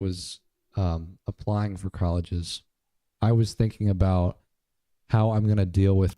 was applying for colleges, I was thinking about how I'm going to deal with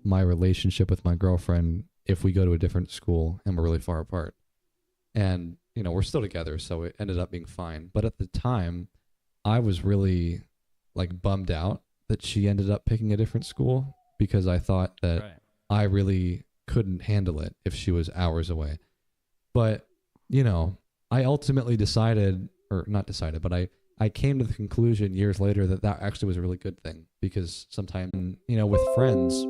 my relationship with my girlfriend if we go to a different school and we're really far apart. And, we're still together, so it ended up being fine. But at the time, I was really like bummed out that she ended up picking a different school because I thought that Right. I really couldn't handle it if she was hours away. But, you know, I ultimately decided, or not decided, but I came to the conclusion years later that that actually was a really good thing because sometimes, with friends,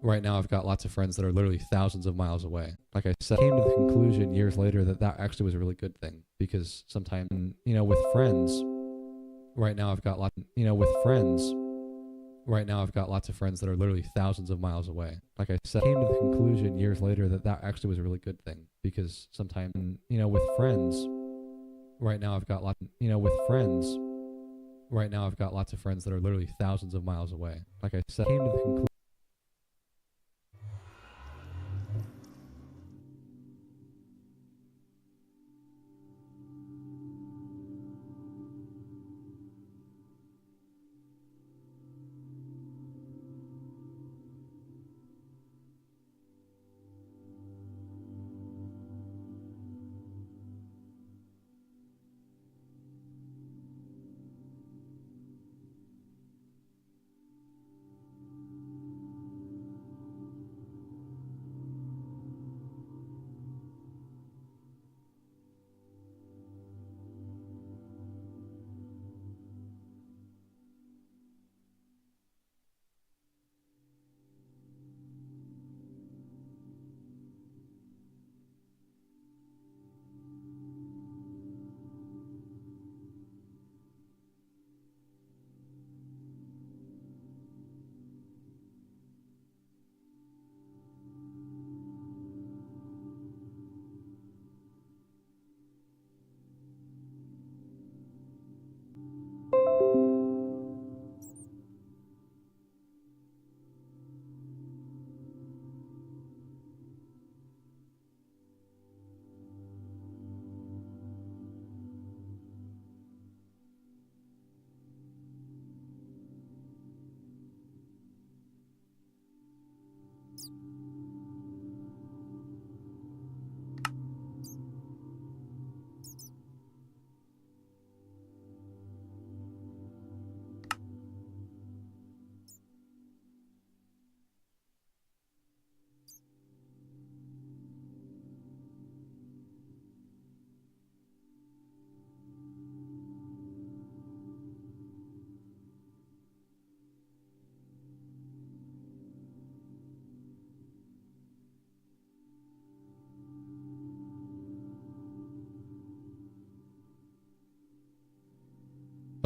right now I've got lots of friends that are literally thousands of miles away. Like I said, I came to the conclusion years later that that actually was a really good thing because sometimes, with friends, right now I've got with friends, right now I've got lots of friends that are literally thousands of miles away. Like I said, I came to the conclusion years later that that actually was a really good thing because sometimes, with friends, right now I've got with friends, right now I've got lots of friends that are literally thousands of miles away. Like I said, I came to the conclusion.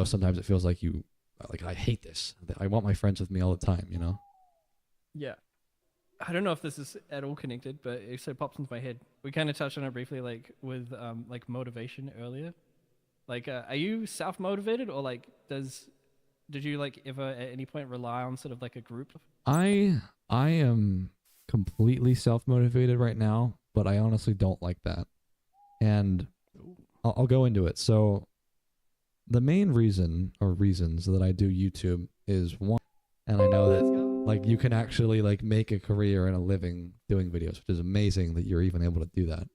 Sometimes it feels like I hate this. I want my friends with me all the time. Yeah. I don't know if this is at all connected, but it so pops into my head. We kind of touched on it briefly, like with like motivation earlier. Like, are you self motivated, or like did you like ever at any point rely on sort of like a group? I am completely self-motivated right now, but I honestly don't like that. And Ooh. I'll go into it. So the main reason or reasons that I do YouTube is one, and I know that Let's go. like you can actually like make a career and a living doing videos, which is amazing that you're even able to do that.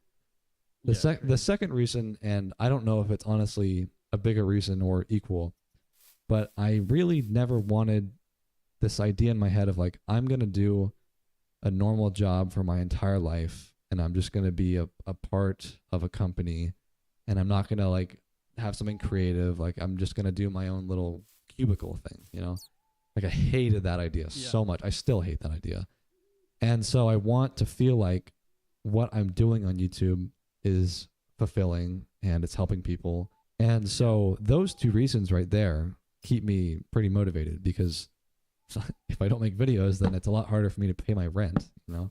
The second reason, and I don't know if it's honestly a bigger reason or equal, but I really never wanted this idea in my head of like, I'm going to do a normal job for my entire life, and I'm just going to be a part of a company, and I'm not going to like have something creative. Like, I'm just going to do my own little cubicle thing, you know? Like, I hated that idea so much. I still hate that idea. And so I want to feel like what I'm doing on YouTube is fulfilling and it's helping people. And so those two reasons right there keep me pretty motivated, because if I don't make videos, then it's a lot harder for me to pay my rent, you know?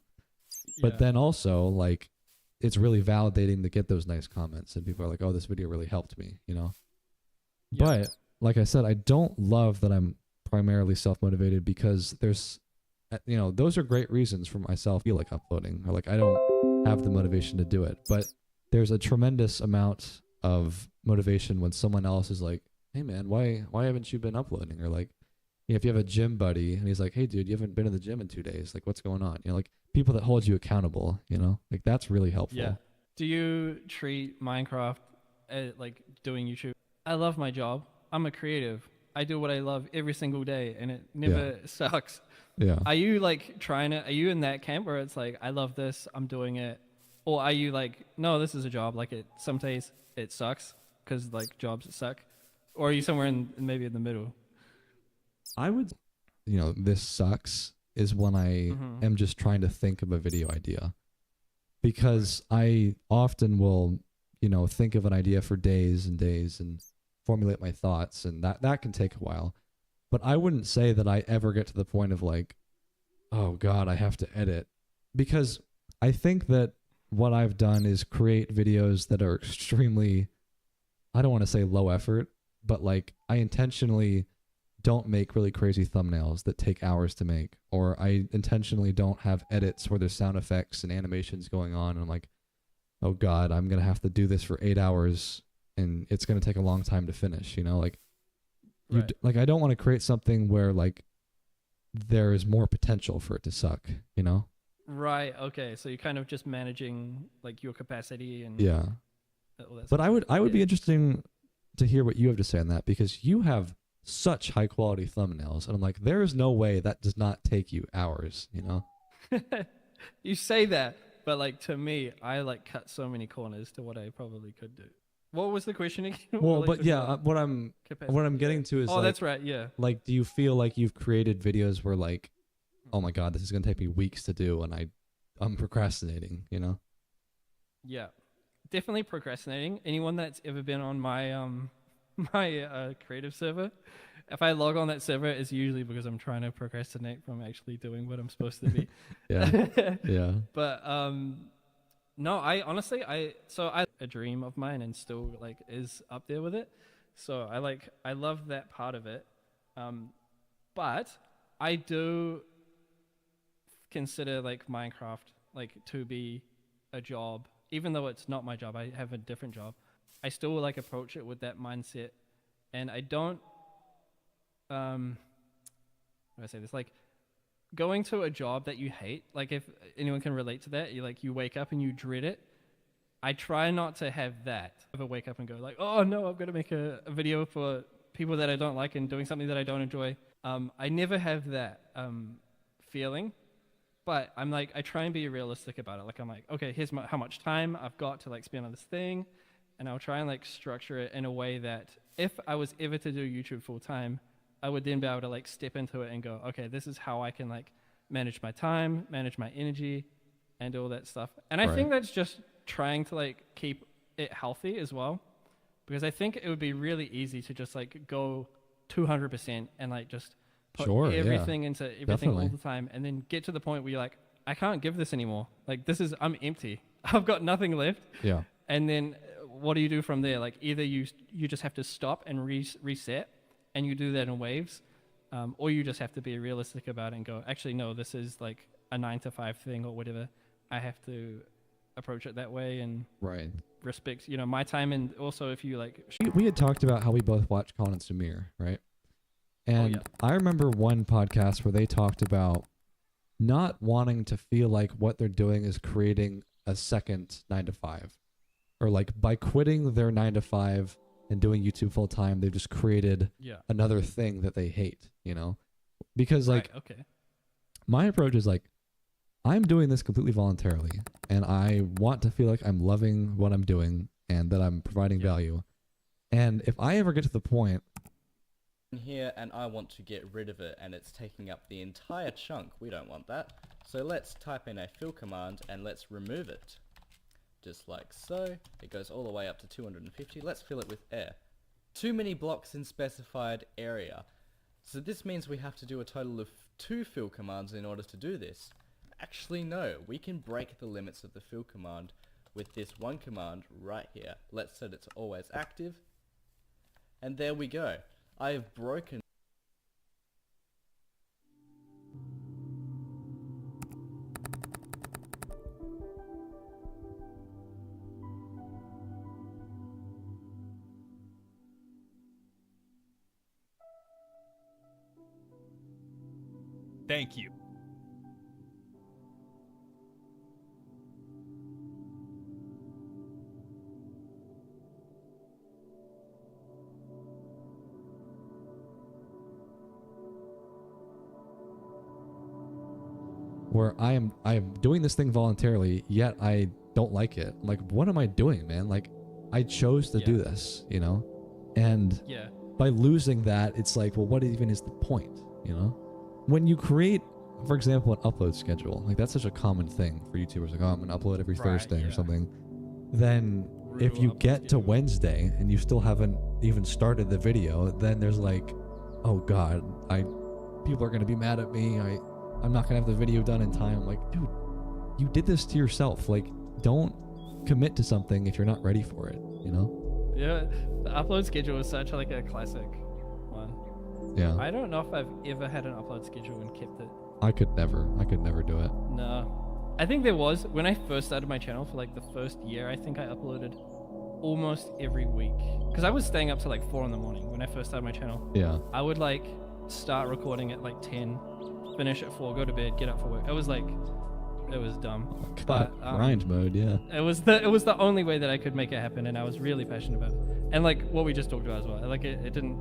But then also, like, it's really validating to get those nice comments and people are like, oh, this video really helped me, you know? But like I said, I don't love that I'm primarily self-motivated, because there's, you know, those are great reasons for myself to feel like uploading, or like I don't have the motivation to do it. But there's a tremendous amount of motivation when someone else is like, hey man, why haven't you been uploading? Or like, you know, if you have a gym buddy and he's like, hey dude, you haven't been to the gym in 2 days, like what's going on? You know, like people that hold you accountable, you know, like that's really helpful. Yeah. Do you treat Minecraft like doing YouTube? I love my job. I'm a creative. I do what I love every single day, and it never sucks. Yeah. Are you like are you in that camp where it's like, I love this, I'm doing it? Or are you like, no, this is a job, like some days it sucks because like jobs suck? Or are you somewhere maybe in the middle? I would, you know, this sucks is when I am just trying to think of a video idea, because I often will, you know, think of an idea for days and days and formulate my thoughts, and that can take a while. But I wouldn't say that I ever get to the point of like, oh God, I have to edit, because I think that what I've done is create videos that are extremely, I don't want to say low effort, but like I intentionally don't make really crazy thumbnails that take hours to make, or I intentionally don't have edits where there's sound effects and animations going on, and I'm like, oh God, I'm going to have to do this for 8 hours and it's going to take a long time to finish, you know, like, like I don't want to create something where like there is more potential for it to suck, you know? Right. Okay. So you're kind of just managing like your capacity and yeah. But I would be interesting to hear what you have to say on that, because you have such high quality thumbnails, and I'm like, there is no way that does not take you hours, you know? You say that, but like to me, I like cut so many corners to what I probably could do. What was the question again? Well, but yeah, what I'm getting to is, oh, like, that's right, yeah. Like, do you feel like you've created videos where like, oh my God, this is gonna take me weeks to do, and I'm procrastinating, you know? Yeah, definitely procrastinating. Anyone that's ever been on my my creative server, if I log on that server, it's usually because I'm trying to procrastinate from actually doing what I'm supposed to be. Yeah. But no, I honestly, a dream of mine, and still like is up there with it. So I love that part of it. But I do consider like Minecraft like to be a job, even though it's not my job. I have a different job. I still like approach it with that mindset, and I don't. How do I say this? Like, going to a job that you hate, like if anyone can relate to that, you wake up and you dread it. I try not to have that. Ever wake up and go like, oh no, I've got to make a video for people that I don't like and doing something that I don't enjoy. I never have that feeling, but I'm like, I try and be realistic about it. Like I'm like, okay, here's how much time I've got to like spend on this thing, and I'll try and like structure it in a way that if I was ever to do YouTube full time, I would then be able to like step into it and go, okay, this is how I can like manage my time, manage my energy, and all that stuff. And I think that's just trying to like keep it healthy as well, because I think it would be really easy to just like go 200% and like just put everything into everything all the time, and then get to the point where you're like, I can't give this anymore. Like I'm empty. I've got nothing left. Yeah. And then what do you do from there? Like either you just have to stop and reset, and you do that in waves, or you just have to be realistic about it and go, actually, no, this is like a 9 to 5 thing or whatever. I have to approach it that way and respect, my time. And also if you like... We had talked about how we both watch Colin and Samir, right? And I remember one podcast where they talked about not wanting to feel like what they're doing is creating a second 9 to 5. Or like by quitting their 9 to 5 and doing YouTube full time, they've just created another thing that they hate, Because like Right, okay. my approach is like I'm doing this completely voluntarily, and I want to feel like I'm loving what I'm doing and that I'm providing Yeah. value. And if I ever get to the point, In here, and I want to get rid of it, and it's taking up the entire chunk. We don't want that. So let's type in a fill command and let's remove it. Just like so. It goes all the way up to 250. Let's fill it with air. Too many blocks in specified area. So this means we have to do a total of 2 fill commands in order to do this. Actually no, we can break the limits of the fill command with this one command right here. Let's set it to always active. And there we go. I have broken Thank you. where I am doing this thing voluntarily, yet I don't like it. Like, what am I doing, man? Like, I chose to do this, you know? And Yeah. by losing that, it's like, well, what even is the point, you know? When you create, for example, an upload schedule, like that's such a common thing for YouTubers, like, oh, I'm gonna upload every Right, Thursday or yeah. something. Then if Rule you upload get to schedule. Wednesday and you still haven't even started the video, then there's like, oh God, people are gonna be mad at me. I'm not gonna have the video done in time. I'm like, dude, you did this to yourself. Like, don't commit to something if you're not ready for it, you know? Yeah, the upload schedule is such like a classic one. Yeah. I don't know if I've ever had an upload schedule and kept it. I could never do it. No. I think there was, when I first started my channel for like the first year, I think I uploaded almost every week. Because I was staying up to like 4 in the morning when I first started my channel. Yeah. I would like start recording at like 10, finish at 4, go to bed, get up for work. It was like, it was dumb. God, grind mode, yeah. It was the only way that I could make it happen, and I was really passionate about it. And like what we just talked about as well, like it didn't.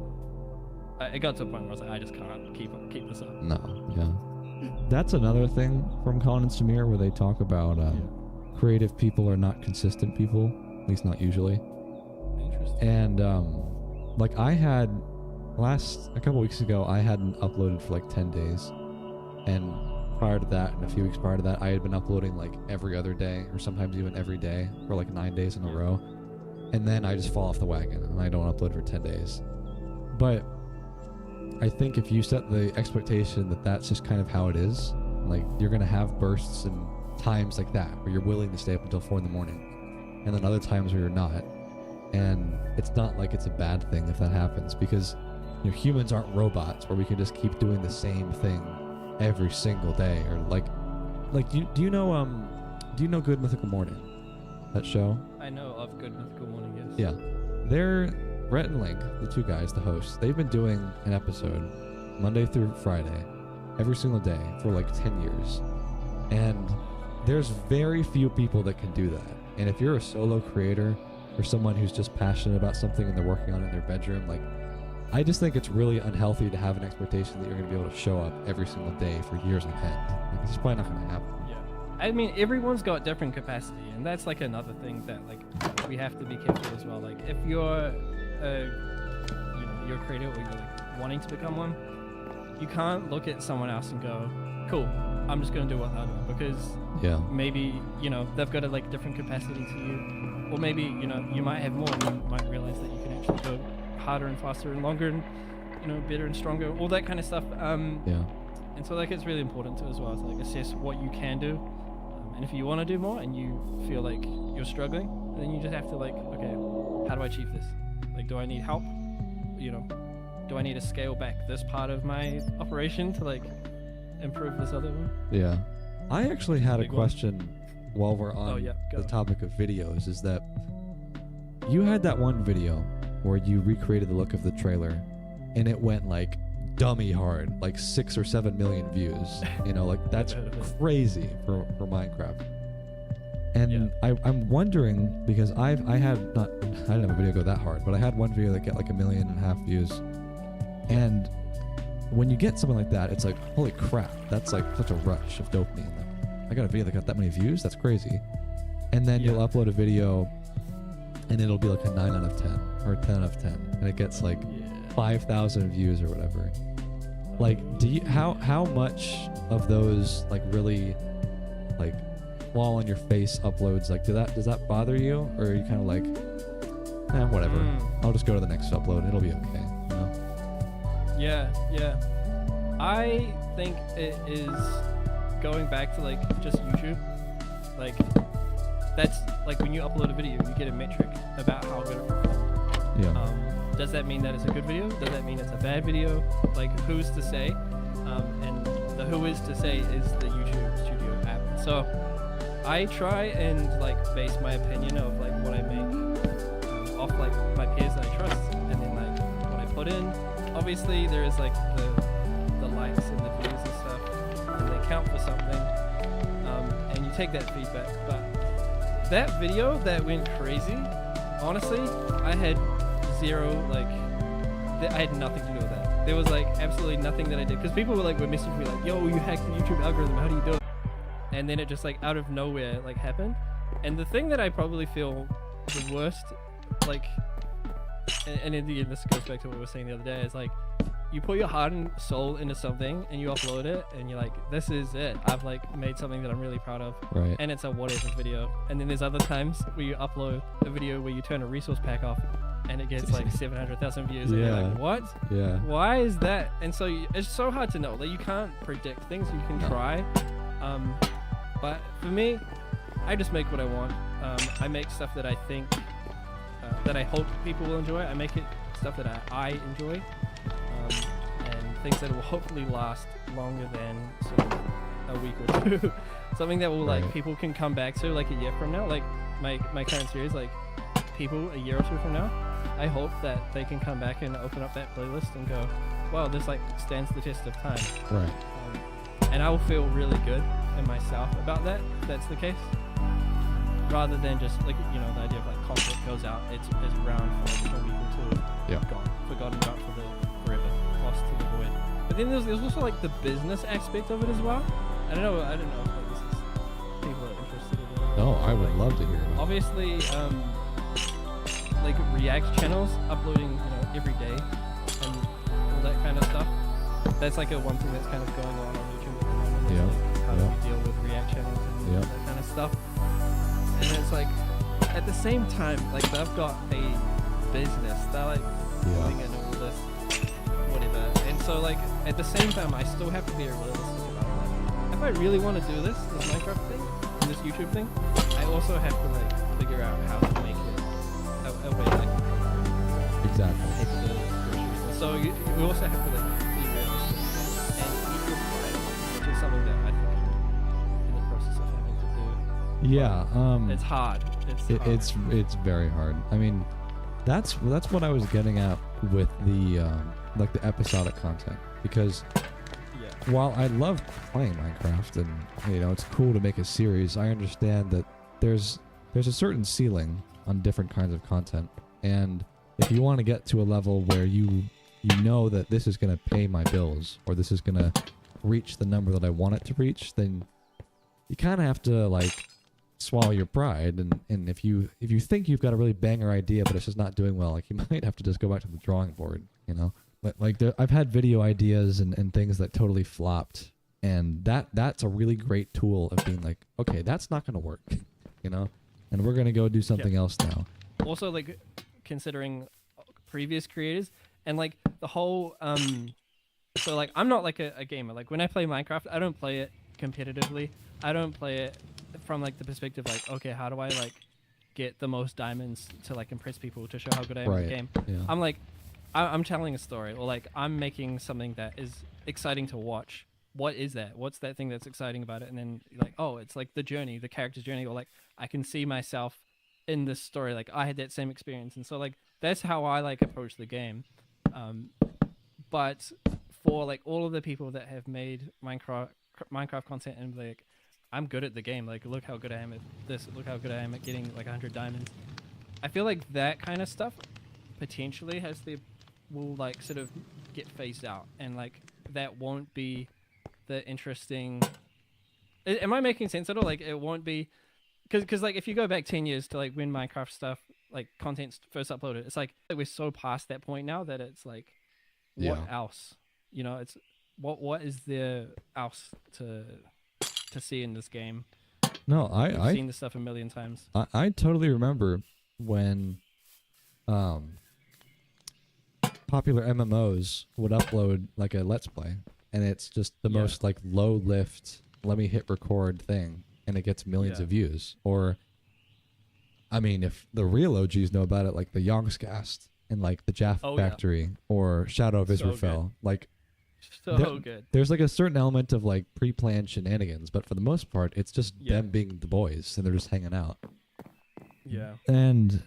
It got to a point where I was like, I just can't keep this up. No, yeah. That's another thing from Colin and Samir where they talk about creative people are not consistent people, at least not usually. Interesting. And like I had a couple weeks ago, I hadn't uploaded for like 10 days, and prior to that, and a few weeks prior to that, I had been uploading like every other day, or sometimes even every day, for like 9 days in a row. And then I just fall off the wagon, and I don't upload for 10 days. But I think if you set the expectation that that's just kind of how it is, like you're gonna have bursts and times like that where you're willing to stay up until 4 in the morning, and then other times where you're not. And it's not like it's a bad thing if that happens, because you know, humans aren't robots where we can just keep doing the same thing every single day. Or like do you know Good Mythical Morning, that show? I know of Good Mythical Morning, yes. Yeah, they're Rhett and Link, the two guys, the hosts. They've been doing an episode Monday through Friday every single day for like 10 years, and there's very few people that can do that. And if you're a solo creator or someone who's just passionate about something and they're working on it in their bedroom, like, I just think it's really unhealthy to have an expectation that you're going to be able to show up every single day for years ahead. Like, it's probably not going to happen. Yeah. I mean, everyone's got different capacity, and that's like another thing that like we have to be careful as well. Like, if you're you're a creator or you're like wanting to become one, you can't look at someone else and go, cool, I'm just gonna do what they're doing, because Yeah. maybe they've got a like different capacity to you, or maybe you might have more, and you might realize that you can actually go harder and faster and longer and better and stronger, all that kind of stuff. Yeah. And so like it's really important to as well to like assess what you can do, and if you want to do more and you feel like you're struggling, then you just have to like, okay, how do I achieve this? Like, do I need help? Do I need to scale back this part of my operation to like improve this other one? Yeah. I actually had a Big one. question while we're on Oh, yeah, go. the topic of videos, is that you had that one video where you recreated the look of the trailer and it went like dummy hard, like 6 or 7 million views. Like that's heard of it. crazy for Minecraft. And Yeah. I'm wondering, because I didn't have a video go that hard, but I had one video that got like 1.5 million views. And when you get something like that, it's like, holy crap, that's like such a rush of dopamine. Like, I got a video that got that many views, that's crazy. And then you'll upload a video and it'll be like a 9 out of 10 or a 10 out of 10, and it gets like 5,000 views or whatever. Like, how much of those like really like fall on your face uploads, like does that bother you, or are you kind of like, whatever, I'll just go to the next upload, it'll be okay, you know? Yeah. I think it is going back to like just YouTube. Like, that's like when you upload a video, you get a metric about how good it performed. Yeah. Does that mean that it's a good video? Does that mean it's a bad video? Like, who's to say? And the who is to say is the YouTube Studio app. So I try and like base my opinion of like what I make off like my peers that I trust, and then like what I put in. Obviously there is like the likes and the views and stuff, and they count for something, and you take that feedback. But that video that went crazy, honestly, I had zero, like, I had nothing to do with that. There was like absolutely nothing that I did, because people were messaging me like, yo, you hacked the YouTube algorithm, how do you do it? And then it just like out of nowhere like happened. And the thing that I probably feel the worst, like, and in the end this goes back to what we were saying the other day, is like, you put your heart and soul into something and you upload it and you're like, this is it, I've like made something that I'm really proud of, Right. and it's a whatever video. And then there's other times where you upload a video where you turn a resource pack off and it gets like 700,000 views, and you're like, what? Yeah. Why is that? And so it's so hard to know. Like, you can't predict things. You can try, but for me, I just make what I want. I make stuff that I think that I hope people will enjoy. I make it stuff that I enjoy, and things that will hopefully last longer than sort of a week or two. Something that will like Right. people can come back to like a year from now. Like my current series, like people a year or two from now, I hope that they can come back and open up that playlist and go, wow, this like stands the test of time. Right. And I will feel really good in myself about that, if that's the case. Rather than just like, you know, the idea of like content goes out, it's around for like a week or two, Yeah. gone, forgotten about forever, lost to the void. But then there's also like the business aspect of it as well. I don't know if like, this is people are interested in it. No, I would love to hear it. Obviously, like React channels uploading, you know, every day and all that kind of stuff. That's like one thing that's kind of going on YouTube at the moment. Yeah, Like how yeah. do we deal with React channels and Yeah. that kind of stuff. And it's like, at the same time, like they've got a business. They're like putting in all this, whatever. And so like, at the same time, I still have to be realistic about it. Like, if I really want to do this Minecraft thing, and this YouTube thing, I also have to like figure out how to make it a way like Exactly. pay for the groceries. And so we also have to like be realistic and eat your pride, which is something that I think I'm in the process of having to do. Yeah. It's hard. It's very hard. I mean, that's what I was getting at with the like the episodic content, because Yeah. while I love playing Minecraft and, you know, it's cool to make a series, I understand that there's a certain ceiling on different kinds of content, and if you want to get to a level where you know that this is going to pay my bills, or this is going to reach the number that I want it to reach, then you kind of have to like swallow your pride, and if you think you've got a really banger idea but it's just not doing well, like, you might have to just go back to the drawing board, you know. But like I've had video ideas and things that totally flopped, and that's a really great tool of being like, okay, that's not going to work, you know, and we're going to go do something else now. Also, like, considering previous creators and like the whole so like, I'm not like a gamer. Like, when I play Minecraft, I don't play it competitively. I don't play it from like the perspective like, okay, how do I like get the most diamonds to like impress people, to show how good I am at the game. Yeah. I'm like, I'm telling a story, or like I'm making something that is exciting to watch. What is that? What's that thing that's exciting about it? And then like, oh, it's like the journey, the character's journey, or like I can see myself in this story. Like, I had that same experience, and so like that's how I like approach the game. But for like all of the people that have made Minecraft content and like, I'm good at the game, like, look how good I am at this, look how good I am at getting like 100 diamonds. I feel like that kind of stuff potentially will like sort of get phased out, and like that won't be the interesting. Am I making sense at all? Like, it won't be, because like if you go back 10 years to like when Minecraft stuff, like content's first uploaded, it's like we're so past that point now that it's like, what Yeah. else? You know, it's what is there else to see in this game? No, We've seen this stuff a million times. I totally remember when popular MMOs would upload like a Let's Play, and it's just the Yeah. most like low lift, let me hit record thing, and it gets millions Yeah. of views. Or, I mean, if the real OGs know about it, like the Yogscast and like the Jaffa Oh, yeah. Factory or Shadow of So Israfel, like So There- good. there's like a certain element of like pre-planned shenanigans, but for the most part, it's just Yeah. them being the boys and they're just hanging out. Yeah. And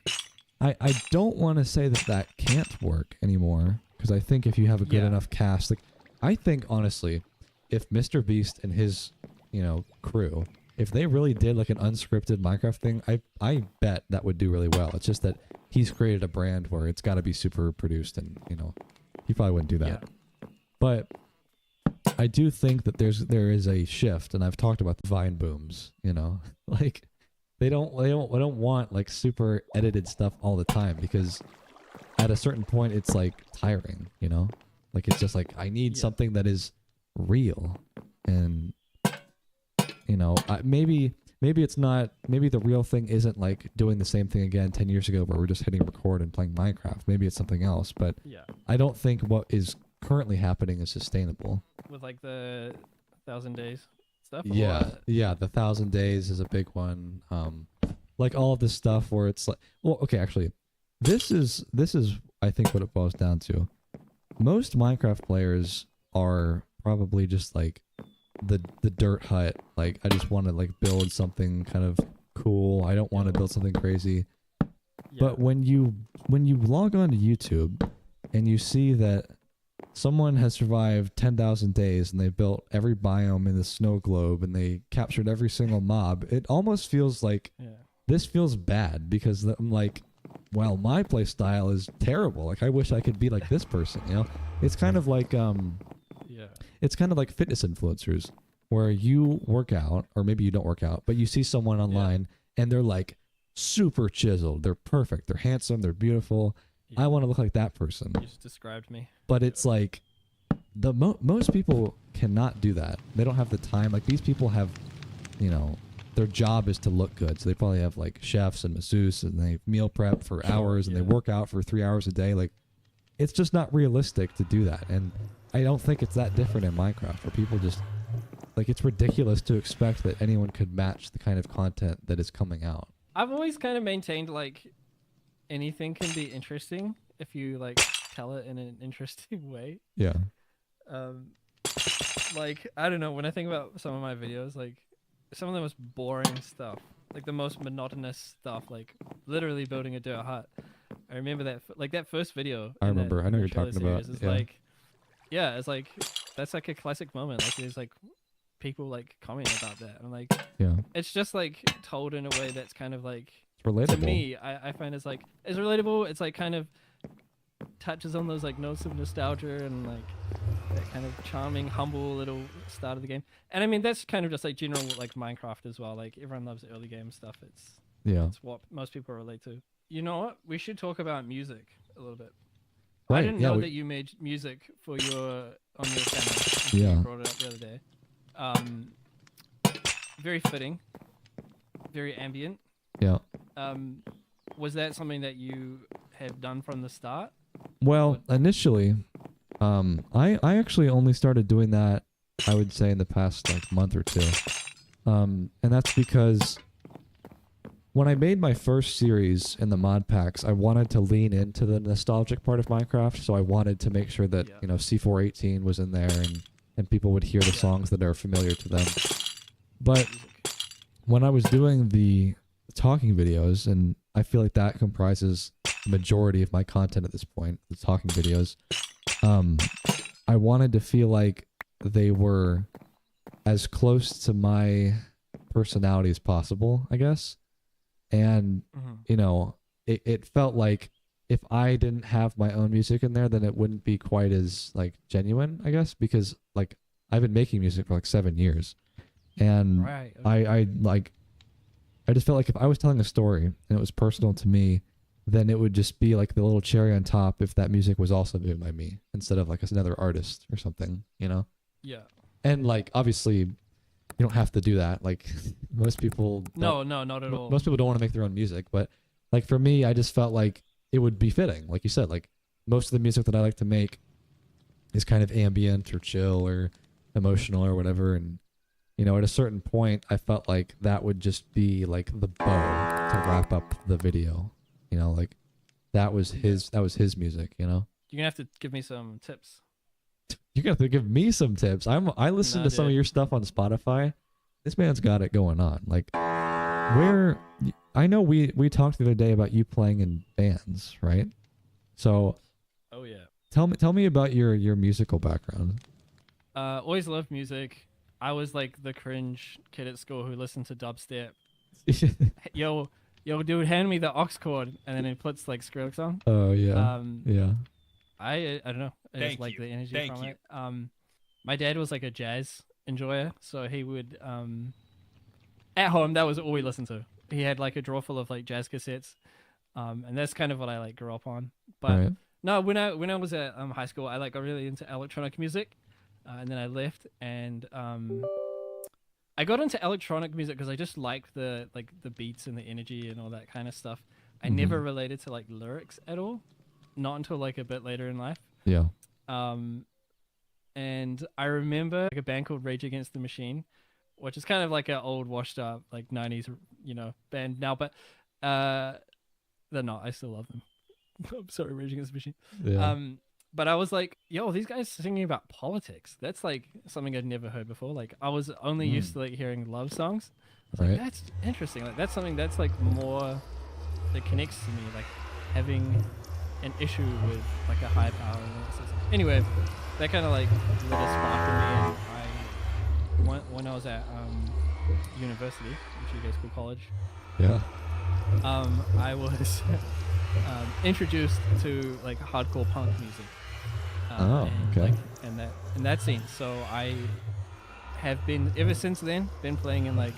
I don't want to say that that can't work anymore, because I think if you have a good Yeah. enough cast, like I think honestly, if Mr. Beast and his, crew, if they really did like an unscripted Minecraft thing, I bet that would do really well. It's just that he's created a brand where it's got to be super produced, and he probably wouldn't do that. Yeah. But I do think that there is a shift, and I've talked about the Vine booms. Like they don't want like super edited stuff all the time, because at a certain point it's like tiring. Like it's just like I need Yeah. something that is real, and maybe it's not. Maybe the real thing isn't like doing the same thing again 10 years ago where we're just hitting record and playing Minecraft. Maybe it's something else, but Yeah. I don't think what is currently happening is sustainable. With like the 1,000 days stuff. or Yeah, what? yeah. The 1,000 days is a big one. Like all of this stuff where it's like, well, okay, actually, this is I think what it boils down to. Most Minecraft players are probably just like the dirt hut. Like I just want to like build something kind of cool. I don't want to build something crazy. Yeah. But when you log on to YouTube and you see that someone has survived 10,000 days and they built every biome in the snow globe and they captured every single mob, it almost feels like Yeah. this feels bad, because I'm like, well, my play style is terrible. Like I wish I could be like this person, It's kind of like Yeah. it's kind of like fitness influencers, where you work out, or maybe you don't work out, but you see someone online and they're like super chiseled, they're perfect, they're handsome, they're beautiful. I want to look like that person. You just described me. But it's like most people cannot do that. They don't have the time. Like these people have, their job is to look good. So they probably have like chefs and masseuse, and they meal prep for hours, and they yeah. work out for 3 hours a day. Like it's just not realistic to do that. And I don't think it's that different in Minecraft, where people just like, it's ridiculous to expect that anyone could match the kind of content that is coming out. I've always kind of maintained like anything can be interesting if you like tell it in an interesting way. Yeah. Like I don't know, when I think about some of my videos, like some of the most boring stuff, like the most monotonous stuff, like literally building a dirt hut. I remember that like that first video. I in that remember. I know you're trailer talking about, series is yeah. like, yeah, it's like that's like a classic moment. Like there's like people like comment about that. I'm like, Yeah. it's just like told in a way that's kind of like, It's relatable. to me, I find it's relatable. It's like kind of touches on those like notes of nostalgia and like that kind of charming, humble little start of the game. And I mean, that's kind of just like general like Minecraft as well. Like everyone loves early game stuff. Yeah. It's what most people relate to. You know what? We should talk about music a little bit. Right. I didn't yeah. know we- that you made music for your on your channel. Yeah. You brought it up the other day. Very fitting. Very ambient. yeah. Was that something that you have done from the start? Well, initially, I actually only started doing that, I would say, in the past like month or two, and that's because when I made my first series in the mod packs, I wanted to lean into the nostalgic part of Minecraft, so I wanted to make sure that Yeah. C418 was in there, and people would hear the Yeah. songs that are familiar to them. But Music. when I was doing the talking videos, and I feel like that comprises the majority of my content at this point, the talking videos, I wanted to feel like they were as close to my personality as possible, I guess. And, Mhm. it felt like if I didn't have my own music in there, then it wouldn't be quite as like genuine, I guess, because like I've been making music for like 7 years, and Right. I like I just felt like if I was telling a story and it was personal to me, then it would just be like the little cherry on top if that music was also made by me instead of like another artist or something, you know? Yeah. And like obviously you don't have to do that. Like most people No, not at all. most people don't want to make their own music, but like for me, I just felt like it would be fitting. Like you said, like most of the music that I like to make is kind of ambient or chill or emotional or whatever, and you know, at a certain point, I felt like that would just be like the bow to wrap up the video. You know, like that was his music. You know, You're gonna have to give me some tips. you got to give me some tips. I listen No, to some of dude. your stuff on Spotify. This man's got it going on. Like where I know we talked the other day about you playing in bands, right? So Oh yeah. tell me about your musical background. Always loved music. I was like the cringe kid at school who listened to dubstep. Yo, dude, hand me the aux cord, and then it puts like Skrillex on. Oh yeah, yeah. I don't know. I just Thank like you. the energy Thank from you. it. My dad was like a jazz enjoyer, so he would at home that was all we listened to. He had like a drawer full of like jazz cassettes, and that's kind of what I like grew up on. But Right. no, when I was at high school, I like got really into electronic music, and then I left, and I got into electronic music because I just liked the beats and the energy and all that kind of stuff. I never Mhm. related to like lyrics at all, not until like a bit later in life. Yeah. And I remember like a band called Rage Against the Machine, which is kind of like an old washed up like 90s, band now, but they're not. I still love them. I'm sorry, Rage Against the Machine. Yeah. But I was like, yo, these guys singing about politics. That's like something I'd never heard before. Like I was only used to like hearing love songs. I was Right. like, that's interesting. Like that's something that's like more that connects to me, like having an issue with like a high power. And all that sort of stuff. Anyway, that kind of like lit a spark in me. And when I was at university, which you guys call college, Yeah. I was introduced to like hardcore punk music. Oh, okay. And that scene. So I have been ever since then been playing in like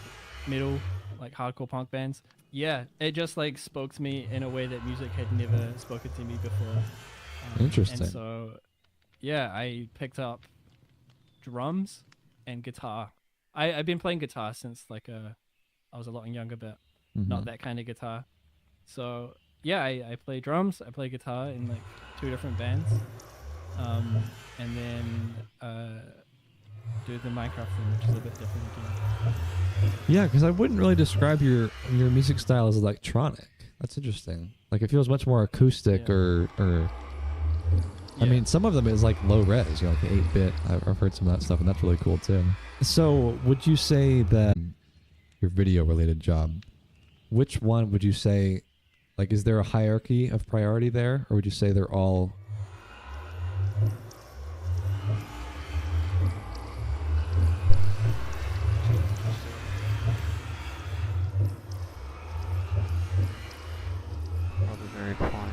metal, like hardcore punk bands. Yeah, it just like spoke to me in a way that music had never spoken to me before. Interesting. And so, yeah, I picked up drums and guitar. I've been playing guitar since like I was a lot younger, but not Mhm. that kind of guitar. So yeah, I play drums, I play guitar in like 2 different bands, and then do the Minecraft thing, which is a bit different again. Yeah, because I wouldn't really describe your music style as electronic. That's interesting. Like it feels much more acoustic, Yeah. or I Yeah. mean, some of them is like low res, like 8-bit. I've heard some of that stuff, and that's really cool too. So, would you say that your video related job, which one would you say, like, is there a hierarchy of priority there, or would you say they're all? Probably very quiet.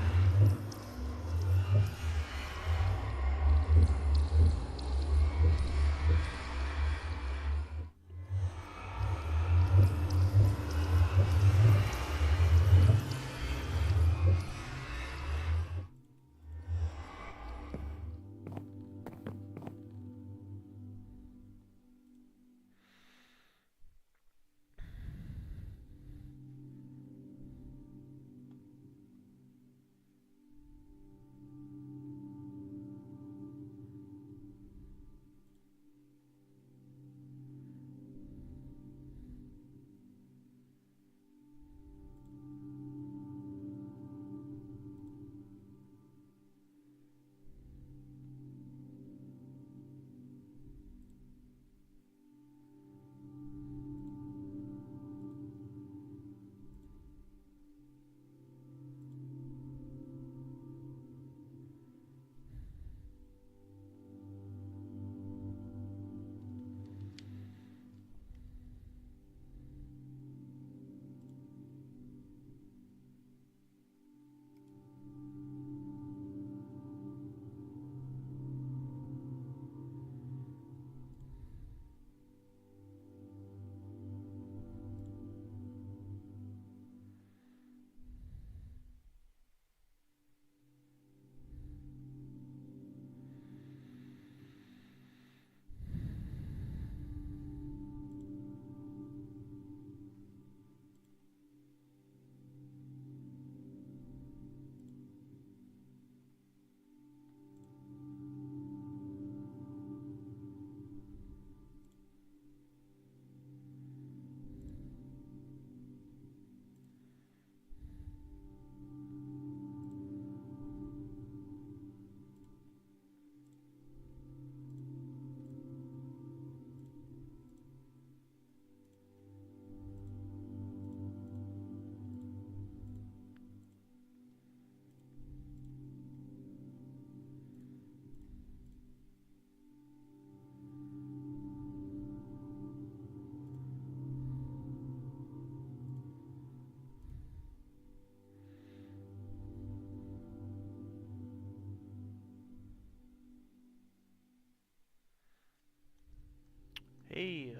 Hey,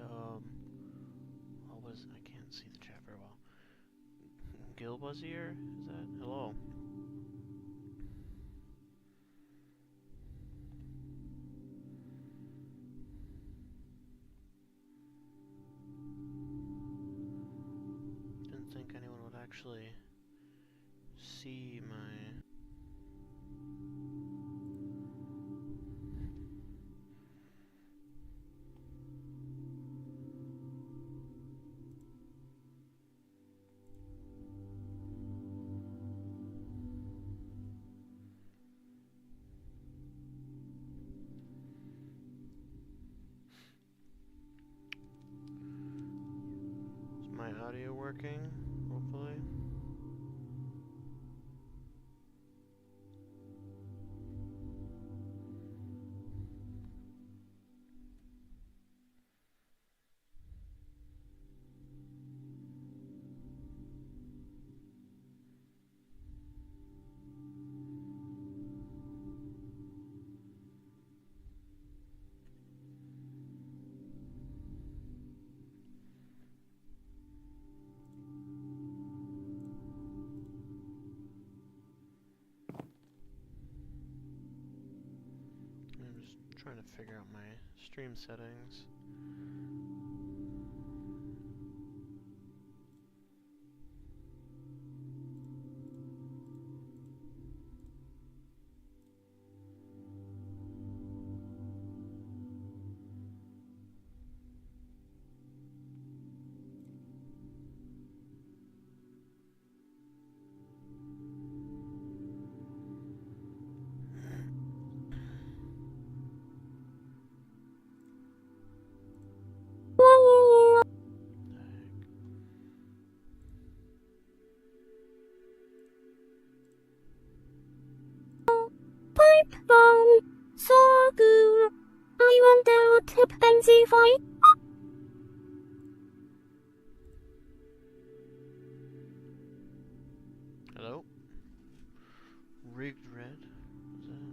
what was I can't see the chat very well. Gilbuzz here? Is that hello? Didn't think anyone would actually see my Is my audio working? Hopefully. I'm just trying to figure out my stream settings. From so good. I wonder what happens if I. Hello? Rigged Red? Is that?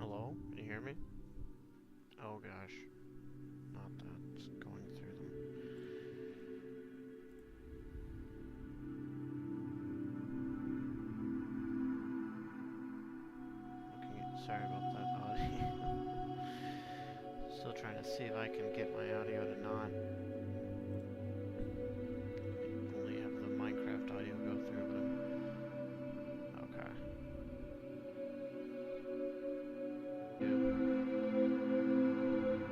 Hello? Can you hear me? Oh gosh. Not that. It's going through them. Sorry about that audio. Still trying to see if I can get my audio to not only have the Minecraft audio go through, but okay.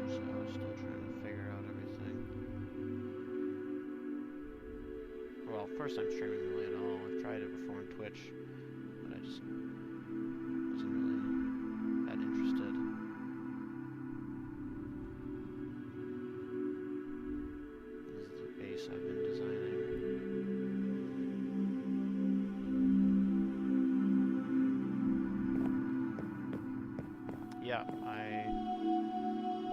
So still trying to figure out everything. Well, first I'm streaming really at all. I've tried it before on Twitch, but I just wasn't really that interested. This is the base I've been designing. Yeah, I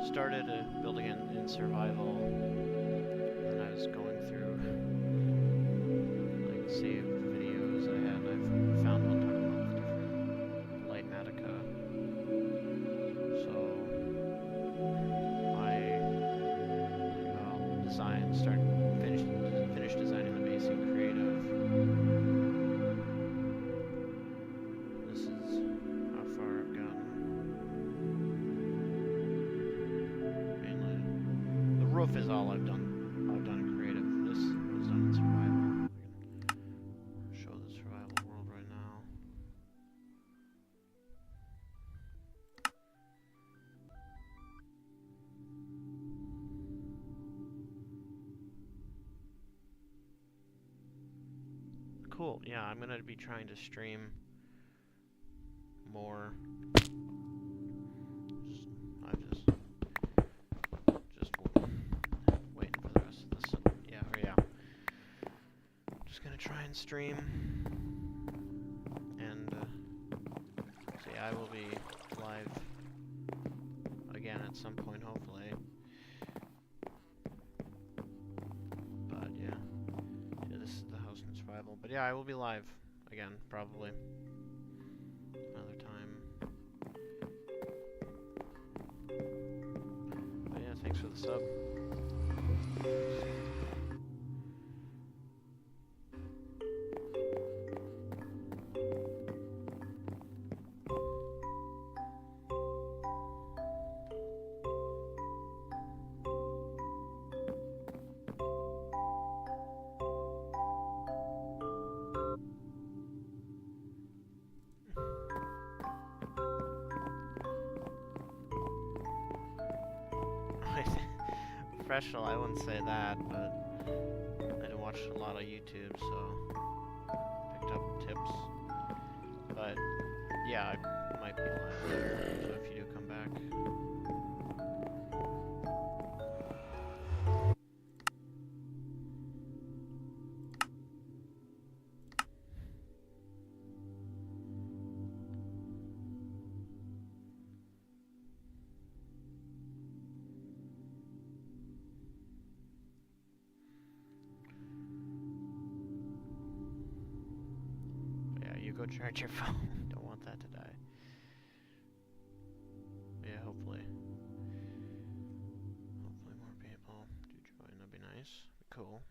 started building it in survival, and I was going through like saved videos I had, and I found one talking about different Lightmatica. So I finished designing the base in creative. This is how far I've gotten. Mainly, the roof is all I've done. I've done in creative. This is done in survival. I can show the survival world right now. Cool. Yeah, I'm gonna be trying to stream more. Just waiting for the rest of this. Yeah. Just gonna try and stream, and see, I will be live again at some point, hopefully. But yeah, this is the house in survival. But yeah, I will be live again, probably another time. But yeah, thanks for the the sub. Professional, I wouldn't say that, but I do watch a lot of YouTube, so picked up tips. But yeah, I might be live, so if you do come back. You go charge your phone. Don't want that to die. But yeah, hopefully more people do join. That'd be nice. Be cool.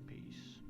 Peace.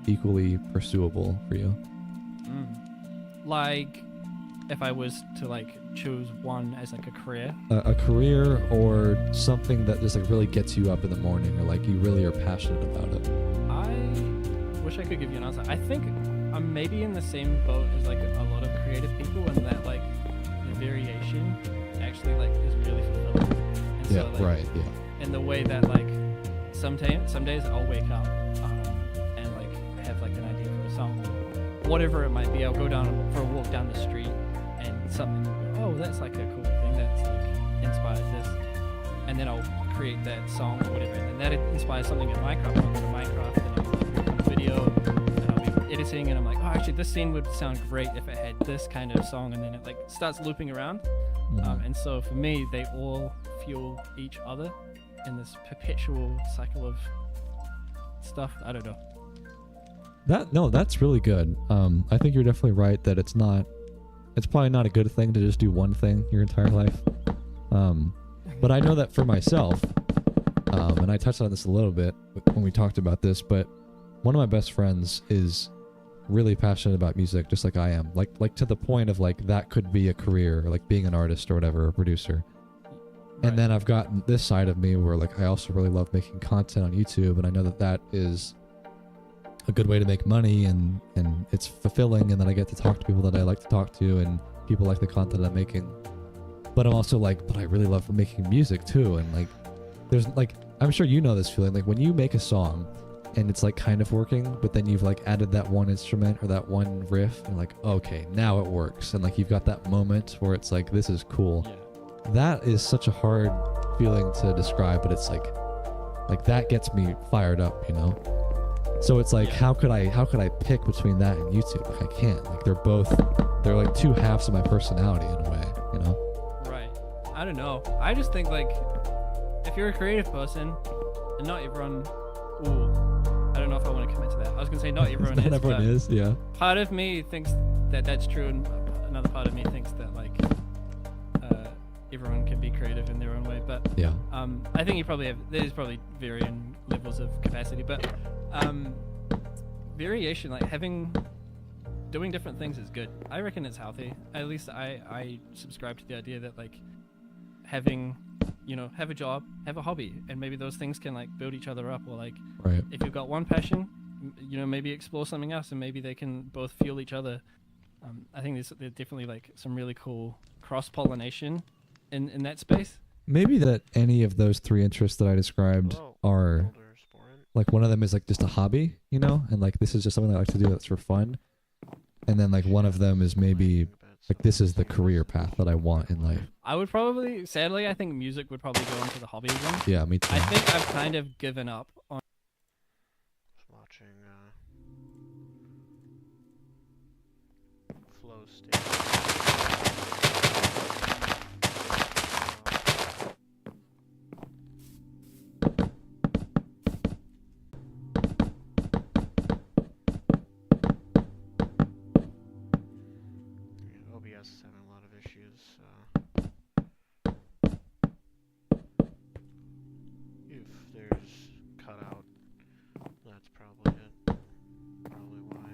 Equally pursuable for you. Like, if I was to like choose one as like a career. A career or something that just like really gets you up in the morning, or like you really are passionate about it. I wish I could give you an answer. I think I'm maybe in the same boat as like a lot of creative people, in that like the variation actually like is really fulfilling. And Yeah, so, like, right. Yeah. in the way that like some days I'll wake up and like have like an idea for a song, whatever it might be. I'll go down for a walk down the street and something will go, oh, that's like a cool thing that's like inspired this, and then I'll create that song or whatever, and then that inspires something in Minecraft. I'll go to Minecraft and I'll like, on a video and I'll be editing and I'm like, oh, actually this scene would sound great if it had this kind of song, and then it like starts looping around. And so for me, they all fuel each other. in this perpetual cycle of stuff. I don't know. That's really good. I think you're definitely right that it's probably not a good thing to just do one thing your entire life. But I know that for myself, and I touched on this a little bit when we talked about this, but one of my best friends is really passionate about music, just like I am. Like to the point of like that could be a career, like being an artist or whatever, a producer. And then I've got this side of me where like I also really love making content on YouTube, and I know that is a good way to make money, and it's fulfilling, and then I get to talk to people that I like to talk to, and people like the content I'm making. But I'm also like, but I really love making music too, and like there's like, I'm sure you know this feeling, like when you make a song and it's like kind of working, but then you've like added that one instrument or that one riff, and like, okay, now it works, and like you've got that moment where it's like, this is cool. Yeah. That is such a hard feeling to describe, but it's like that gets me fired up, you know? So it's like, Yeah. how could I pick between that and YouTube? Like I can't. Like they're like two halves of my personality in a way, you know? Right. I don't know. I just think like if you're a creative person, and not everyone. Ooh, I don't know if I want to commit to that. I was gonna say not everyone Not is. everyone but is, yeah. Part of me thinks that that's true, and another part of me thinks that like everyone can be creative in their own way. But Yeah. I think there's probably varying levels of capacity, but variation, like doing different things is good. I reckon it's healthy. At least I subscribe to the idea that like having, have a job, have a hobby, and maybe those things can like build each other up, or like Right. if you've got one passion, maybe explore something else, and maybe they can both fuel each other. I think there's definitely like some really cool cross-pollination in that space. Maybe that any of those three interests that I described Hello, are Elder Sporin. like, one of them is like just a hobby, and like this is just something I like to do that's for fun. And then like one of them is maybe like this is the career path that I want in life. I would probably, sadly, I think music would probably go into the hobby one. Yeah, me too. I think I've kind of given up on. Just watching Flow State. Yeah, OBS is having a lot of issues. If there's cutout, that's probably it. Probably why.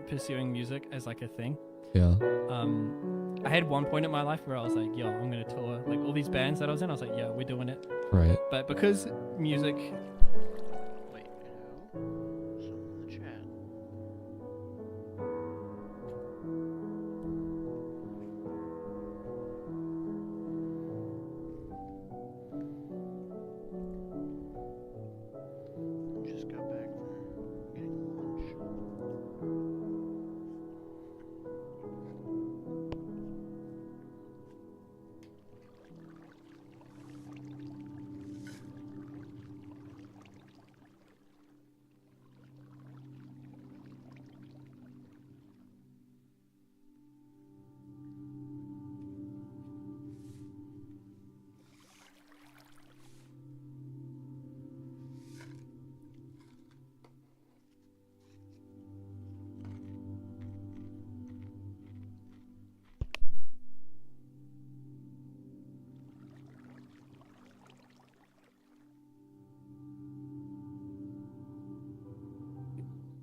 pursuing music as like a thing. Yeah. I had one point in my life where I was like, yo, I'm gonna tour. Like all these bands that I was in, I was like, yeah, we're doing it. Right. But because music, Wait, who? Someone in the chat. Just got back from getting lunch.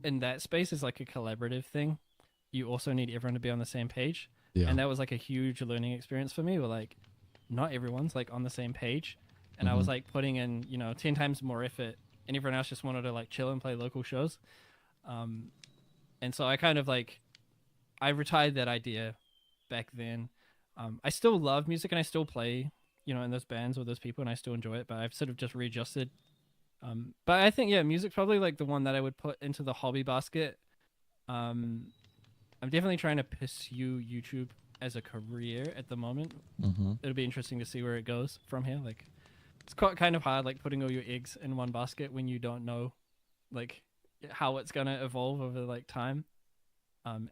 in that space is like a collaborative thing. You also need everyone to be on the same page. Yeah. And that was like a huge learning experience for me, where like not everyone's like on the same page. And I was like putting in, 10 times more effort, and everyone else just wanted to like chill and play local shows. And so I kind of like, I retired that idea back then. I still love music and I still play, in those bands with those people, and I still enjoy it, but I've sort of just readjusted. But I think, yeah, music's probably like the one that I would put into the hobby basket. I'm definitely trying to pursue YouTube as a career at the moment. It'll be interesting to see where it goes from here. Like, it's quite kind of hard, like putting all your eggs in one basket when you don't know, like, how it's gonna evolve over like time.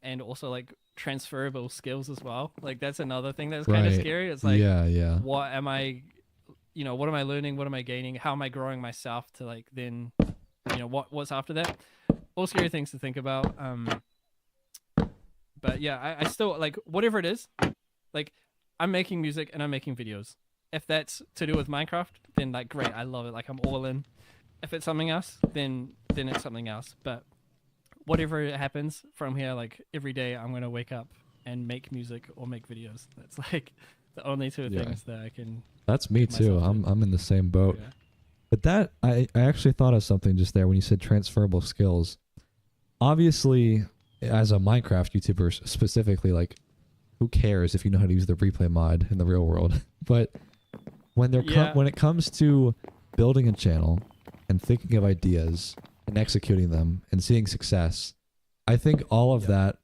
And also like transferable skills as well. Like that's another thing that's kind of Right. scary. It's like, yeah. what am I, what am I learning? What am I gaining? How am I growing myself to like then, what's after that? All scary things to think about. But yeah, I still like whatever it is. Like I'm making music and I'm making videos. If that's to do with Minecraft, then like great, I love it. Like I'm all in. If it's something else, then it's something else. But whatever happens from here, like every day I'm gonna wake up and make music or make videos. That's like the only two Yeah. things that I can. That's me too. myself to. I'm in the same boat. Yeah. But that I actually thought of something just there when you said transferable skills. Obviously, as a Minecraft YouTuber specifically, like who cares if you know how to use the replay mod in the real world? But when when it comes to building a channel and thinking of ideas and executing them and seeing success, I think all of that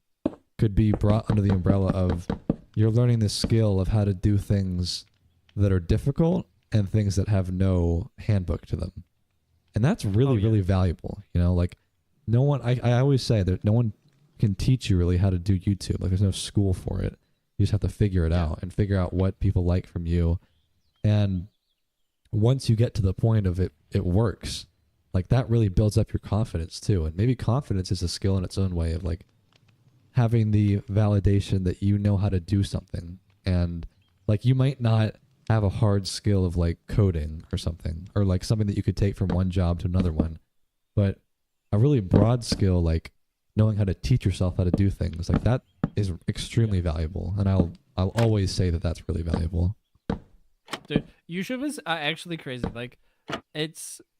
could be brought under the umbrella of you're learning this skill of how to do things that are difficult and things that have no handbook to them. And that's really, really valuable. Like no one, I always say that no one can teach you really how to do YouTube. Like there's no school for it. You just have to figure it out and figure out what people like from you. And once you get to the point of it works, like that really builds up your confidence too. And maybe confidence is a skill in its own way of like having the validation that you know how to do something. And like you might not have a hard skill of like coding or something, or like something that you could take from one job to another one, but a really broad skill, like knowing how to teach yourself how to do things, like that is extremely valuable. And I'll always say that that's really valuable. Dude, YouTubers are actually crazy. Like,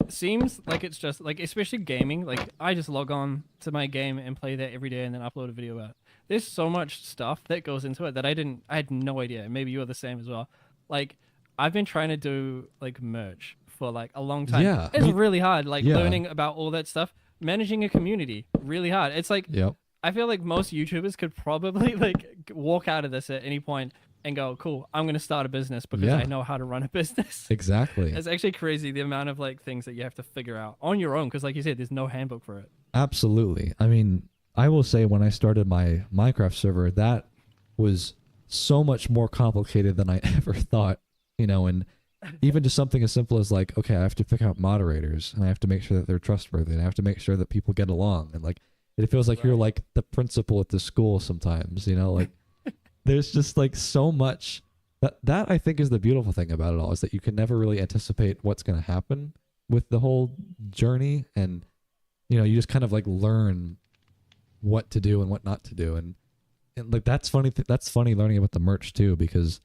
seems like it's just like, especially gaming. Like, I just log on to my game and play that every day, and then upload a video out. There's so much stuff that goes into it that I had no idea. Maybe you're the same as well. Like, I've been trying to do like merch for like a long time. Yeah, it's really hard. Like learning about all that stuff, managing a community, really hard. It's like, Yep. I feel like most YouTubers could probably like walk out of this at any point and go, cool, I'm going to start a business because I know how to run a business. Exactly. It's actually crazy the amount of like things that you have to figure out on your own. Cause like you said, there's no handbook for it. Absolutely. I mean, I will say when I started my Minecraft server, that was so much more complicated than I ever thought, and even just something as simple as like, okay, I have to pick out moderators and I have to make sure that they're trustworthy and I have to make sure that people get along. And like, it feels like you're like the principal at the school sometimes, like there's just like so much that I think is the beautiful thing about it all, is that you can never really anticipate what's going to happen with the whole journey. And, you just kind of like learn what to do and what not to do, and like that's funny. That's funny learning about the merch too, because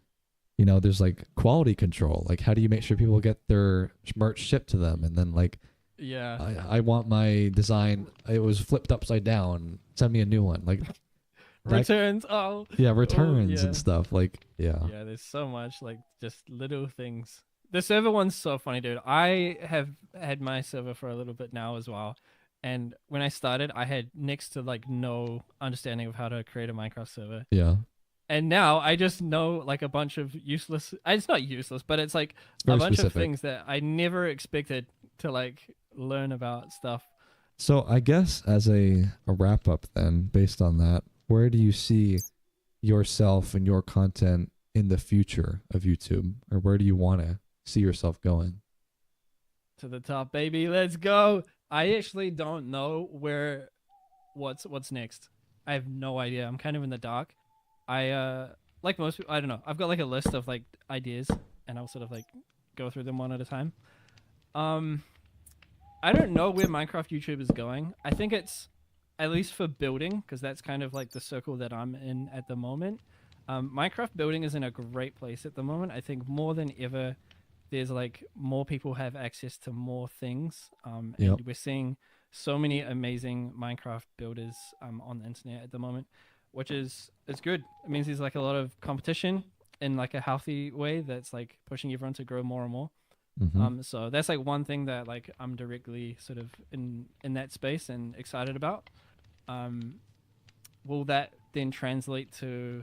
you know there's like quality control. Like how do you make sure people get their merch shipped to them, and then like Yeah. I want my design. It was flipped upside down. Send me a new one. Like Returns. Oh. yeah, returns yeah. and stuff. Like yeah. Yeah, there's so much, like, just little things. The server one's so funny, dude. I have had my server for a little bit now as well. And when I started, I had next to like no understanding of how to create a Minecraft server. Yeah. And now I just know like a bunch of useless, it's not useless, but it's like It's very a bunch specific. of things that I never expected to like learn about stuff. So I guess as a wrap up then, based on that, where do you see yourself and your content in the future of YouTube? Or where do you want to see yourself going? To the top, baby. Let's go. I actually don't know what's next. I have no idea. I'm kind of in the dark. I like most people, I don't know. I've got like a list of like ideas and I'll sort of like go through them one at a time. I don't know where Minecraft YouTube is going. I think it's at least for building, because that's kind of like the circle that I'm in at the moment. Minecraft building is in a great place at the moment. I think more than ever, there's like more people have access to more things. Yep. And we're seeing so many amazing Minecraft builders on the internet at the moment, which is it's good. It means there's like a lot of competition in like a healthy way that's like pushing everyone to grow more and more. Mhm. So that's like one thing that like I'm directly sort of in that space and excited about. Will that then translate to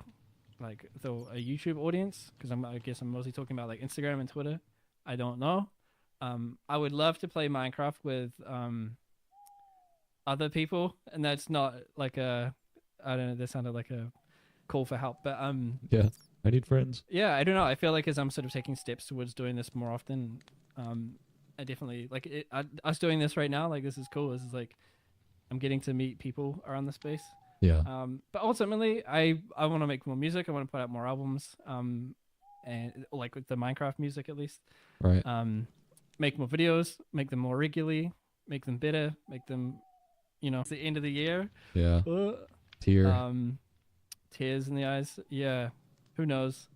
like a YouTube audience? Because I guess I'm mostly talking about like Instagram and Twitter. I don't know. I would love to play Minecraft with other people, and that's not like a I don't know. That sounded like a call for help, but Yeah. I need friends. yeah, I don't know. I feel like as I'm sort of taking steps towards doing this more often, I definitely like us doing this right now. Like this is cool. This is like I'm getting to meet people around the space. Yeah. But ultimately, I want to make more music. I want to put out more albums. And like with the Minecraft music at least. Right. Make more videos, make them more regularly, make them better, make them, it's the end of the year. Yeah. Uh, Tear. Tears in the eyes. Yeah. Who knows?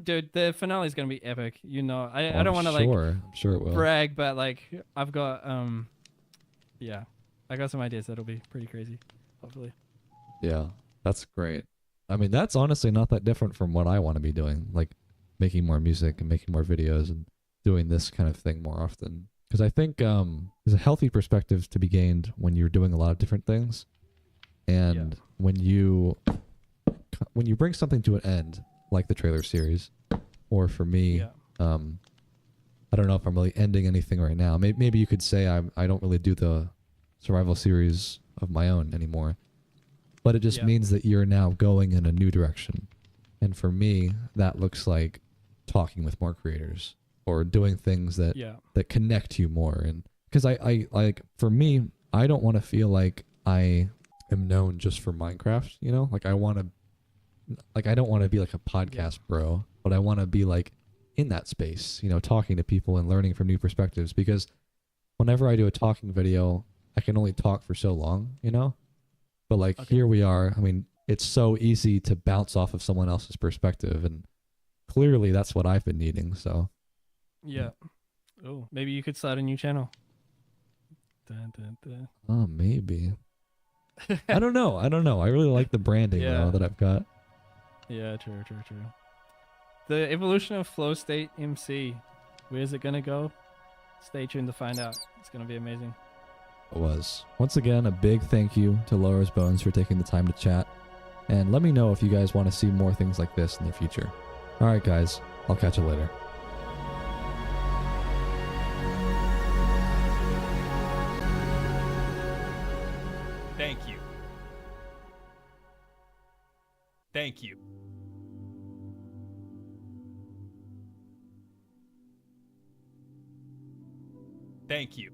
Dude, the finale is gonna be epic. I don't want to I'm sure it will. brag, but like I've got yeah, I got some ideas that'll be pretty crazy. Hopefully. Yeah. That's great. I mean, that's honestly not that different from what I want to be doing, like making more music and making more videos and doing this kind of thing more often. Because I think there's a healthy perspective to be gained when you're doing a lot of different things, and when you bring something to an end, like the trailer series, or for me, Yeah. I don't know if I'm really ending anything right now. Maybe you could say I don't really do the survival series of my own anymore, but it just means that you're now going in a new direction. And for me, that looks like talking with more creators or doing things that connect you more. And because I like, for me, I don't want to feel like I am known just for Minecraft, like I don't want to be like a podcast bro, but I want to be like in that space, talking to people and learning from new perspectives, because whenever I do a talking video, I can only talk for so long, but like here we are. I mean, it's so easy to bounce off of someone else's perspective, and clearly that's what I've been needing. So yeah. Oh, maybe you could start a new channel. Dun, dun, dun. oh, maybe. I don't know. I really like the branding though that I've got. Yeah, true. The evolution of Flow State MC. Where's it gonna go? Stay tuned to find out. It's gonna be amazing. It was. Once again, a big thank you to Laura's Bones for taking the time to chat. And let me know if you guys want to see more things like this in the future. All right, guys. I'll catch you later. Thank you. Thank you. Thank you.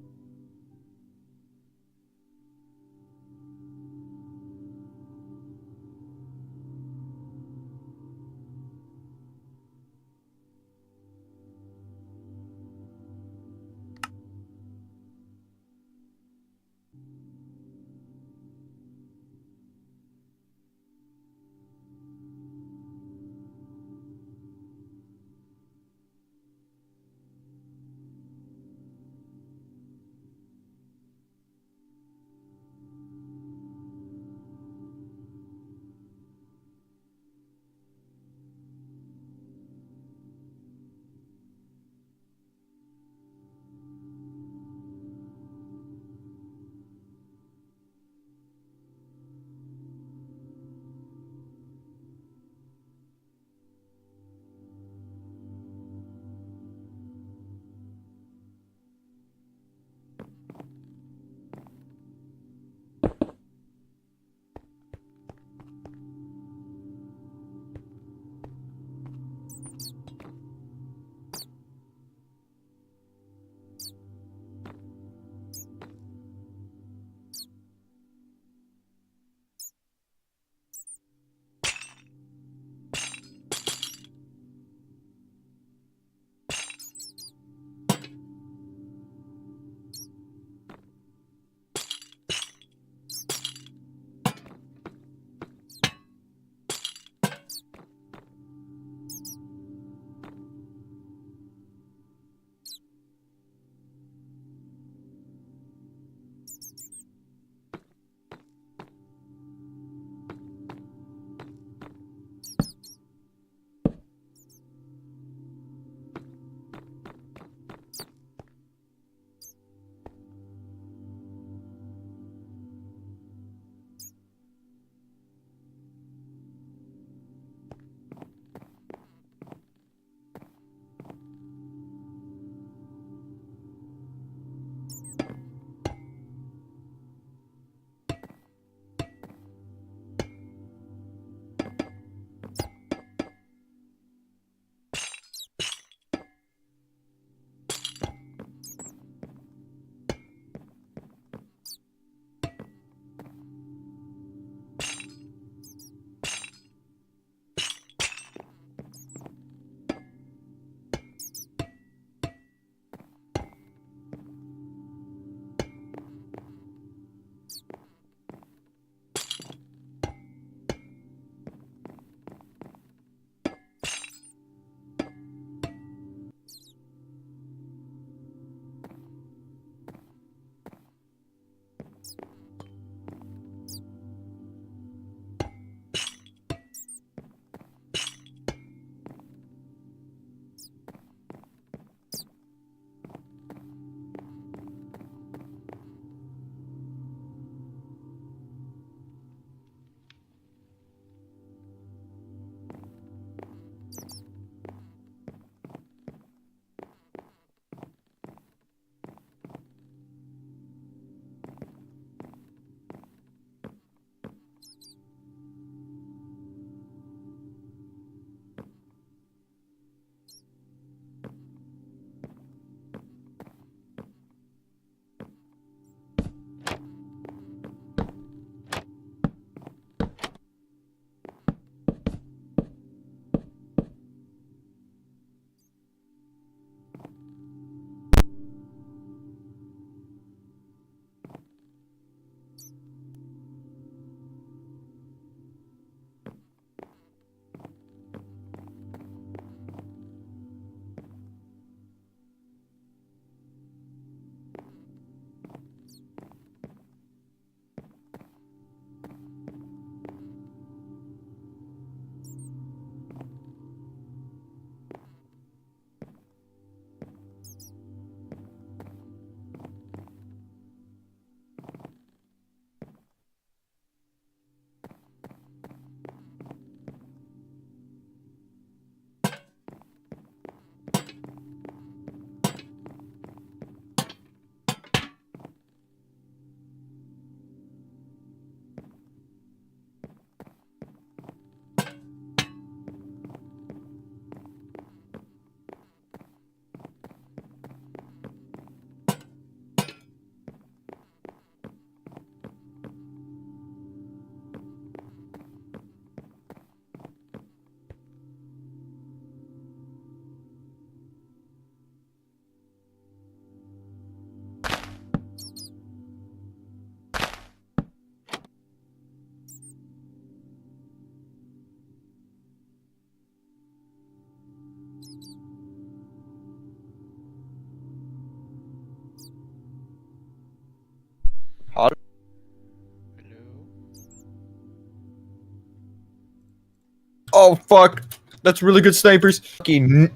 Oh fuck. That's really good snipers. Fucking.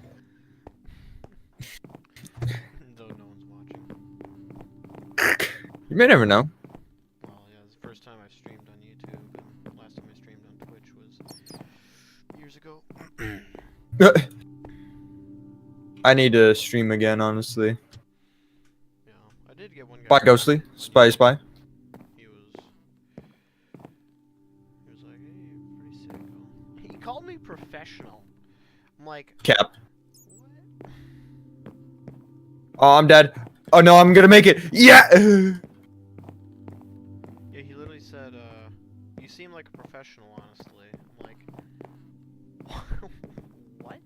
Though no one's watching. You may never know. Well, yeah, it's the first time I've streamed on YouTube, and last time I streamed on Twitch was years ago. I need to stream again, honestly. Yeah, I did get one guy. Bye, Ghostly. Spy. He was like, hey, you're pretty sick. He called me professional. I'm like, Cap. what? Oh, I'm dead. Oh no, I'm gonna make it. Yeah. Yeah, he literally said, you seem like a professional, honestly. I'm like, what?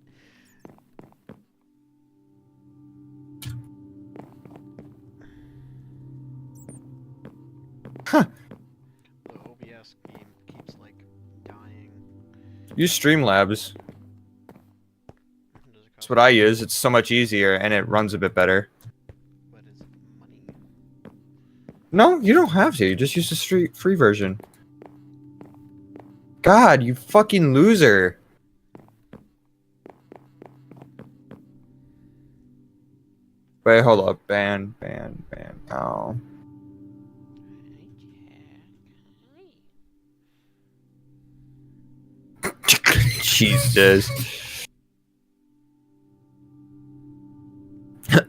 Huh. The OBS game keeps, like, dying. Use Streamlabs. Does it That's cost what I use. It's so much easier and it runs a bit better. But is it money? No, you don't have to. Just use the free version. God, you fucking loser. Wait, hold up. Ban. Oh. Jesus.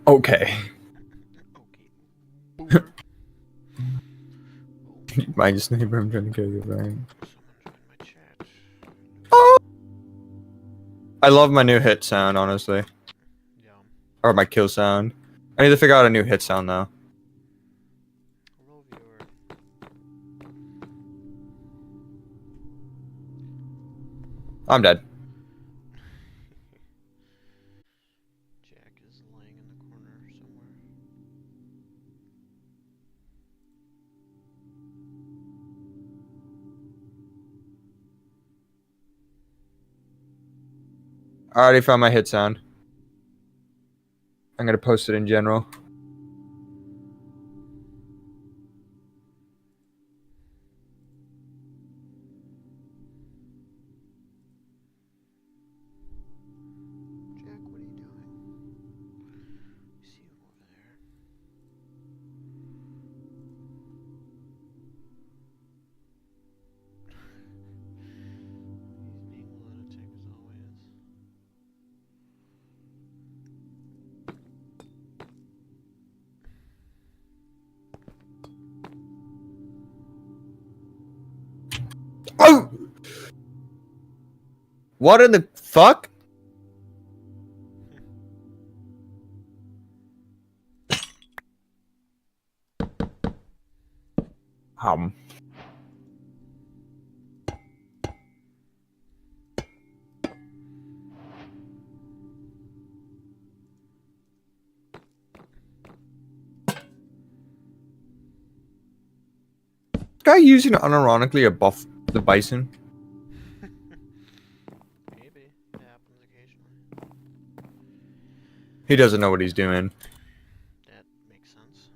Okay. Okay. Mind just neighbor, I'm trying to kill you, right? Someone joined my chat. I love my new hit sound, honestly. Yeah. Or my kill sound. I need to figure out a new hit sound, though. Roll viewer. I'm dead. Jack is laying in the corner somewhere. I already found my hit sound. I'm gonna post it in general. Jack, what are you doing? I see him over there. He's being lunatic as always. Oh! What in the fuck? Um. Guy using unironically a buff the bison. Maybe. It happens occasionally. He doesn't know what he's doing. That makes sense.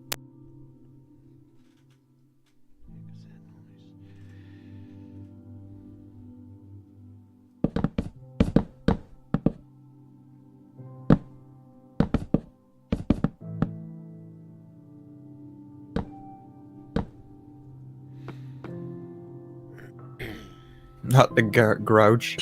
Heck is that noise? Not the grouch.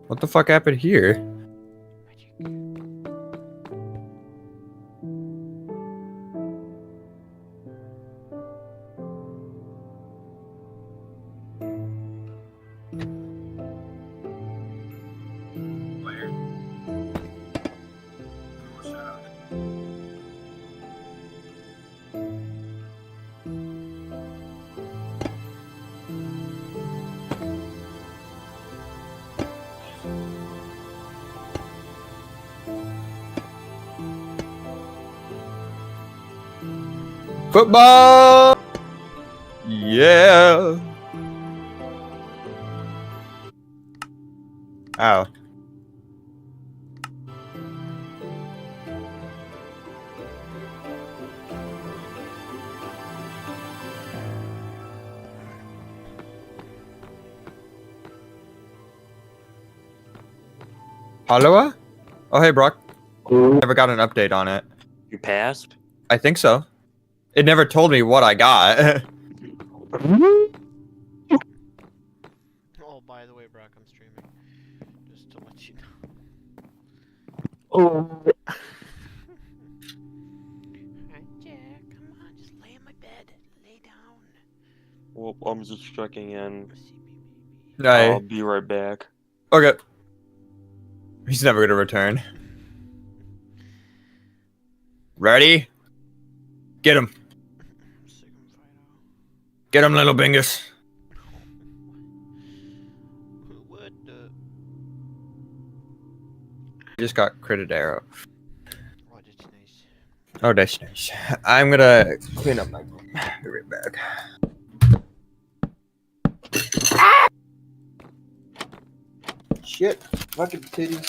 What the fuck happened here? Football! Yeah! Oh. Halawa? Oh, hey, Brock. Never got an update on it. You passed? I think so. It never told me what I got. Oh, by the way, Brock, I'm streaming. Just to let you know. Oh. Hi, Jack. Come on, just lay in my bed. Lay down. Well, I'm just checking in. See me, No. I'll be right back. Okay. He's never gonna return. Ready? Get him. baby. Sick him, Fido. Get him, little Bingus. What the? Just got critted arrow. Oh, that's nice. Oh, that's nice. I'm gonna clean up my room. Be right back. Shit. Fucking titties.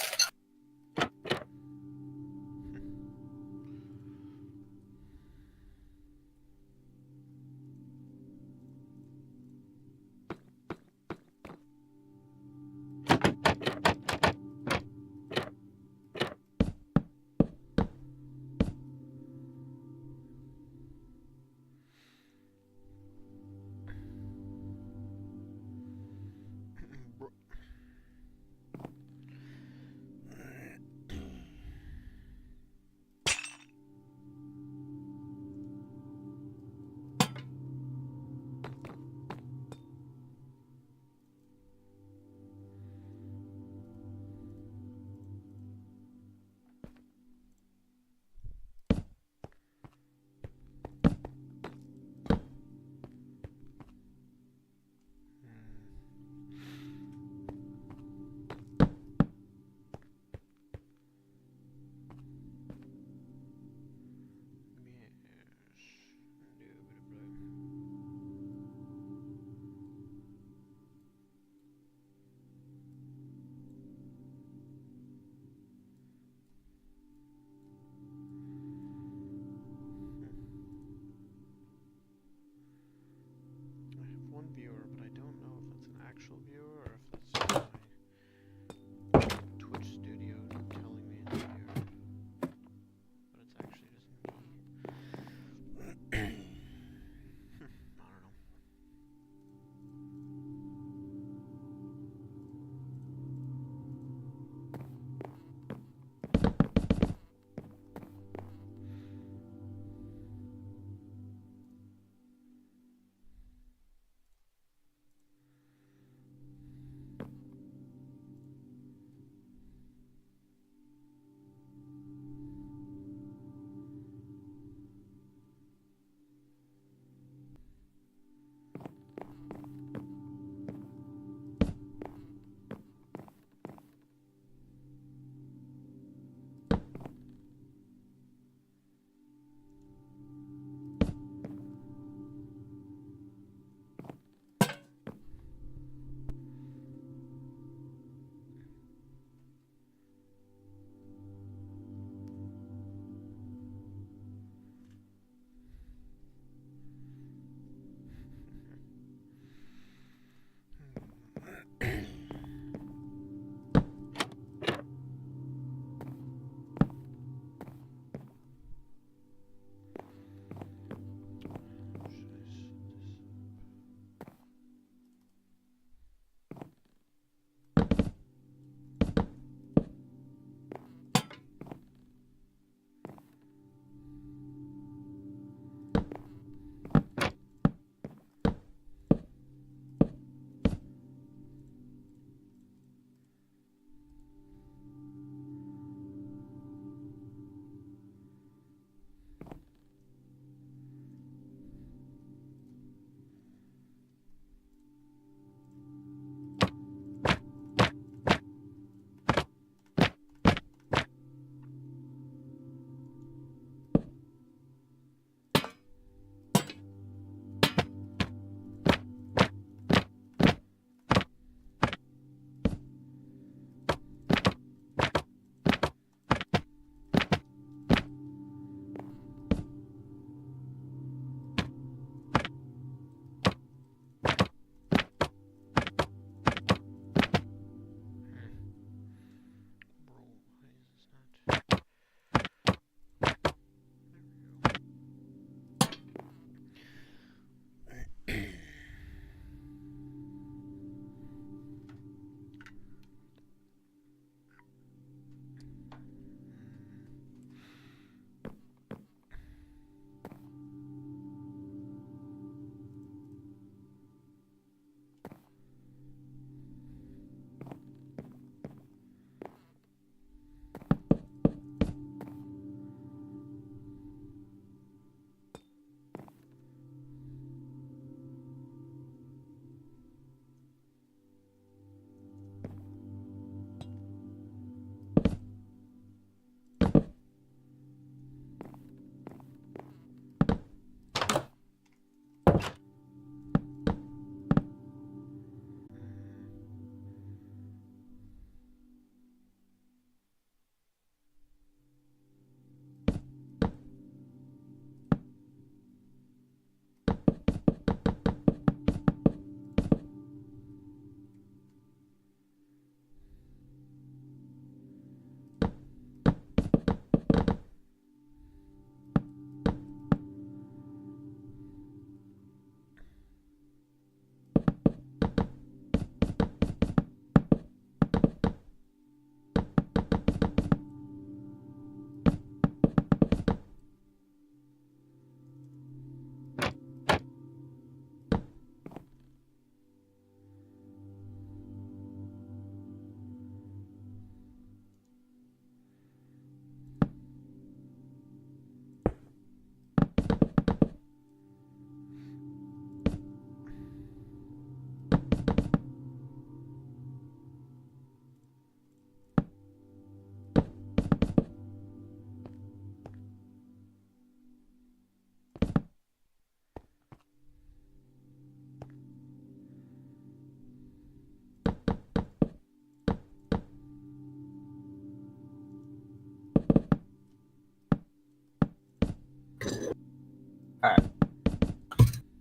Bro- I have one viewer, but I don't know if that's an actual viewer or if that's just my Twitch studio telling me it's a viewer. But it's actually just me. I don't know.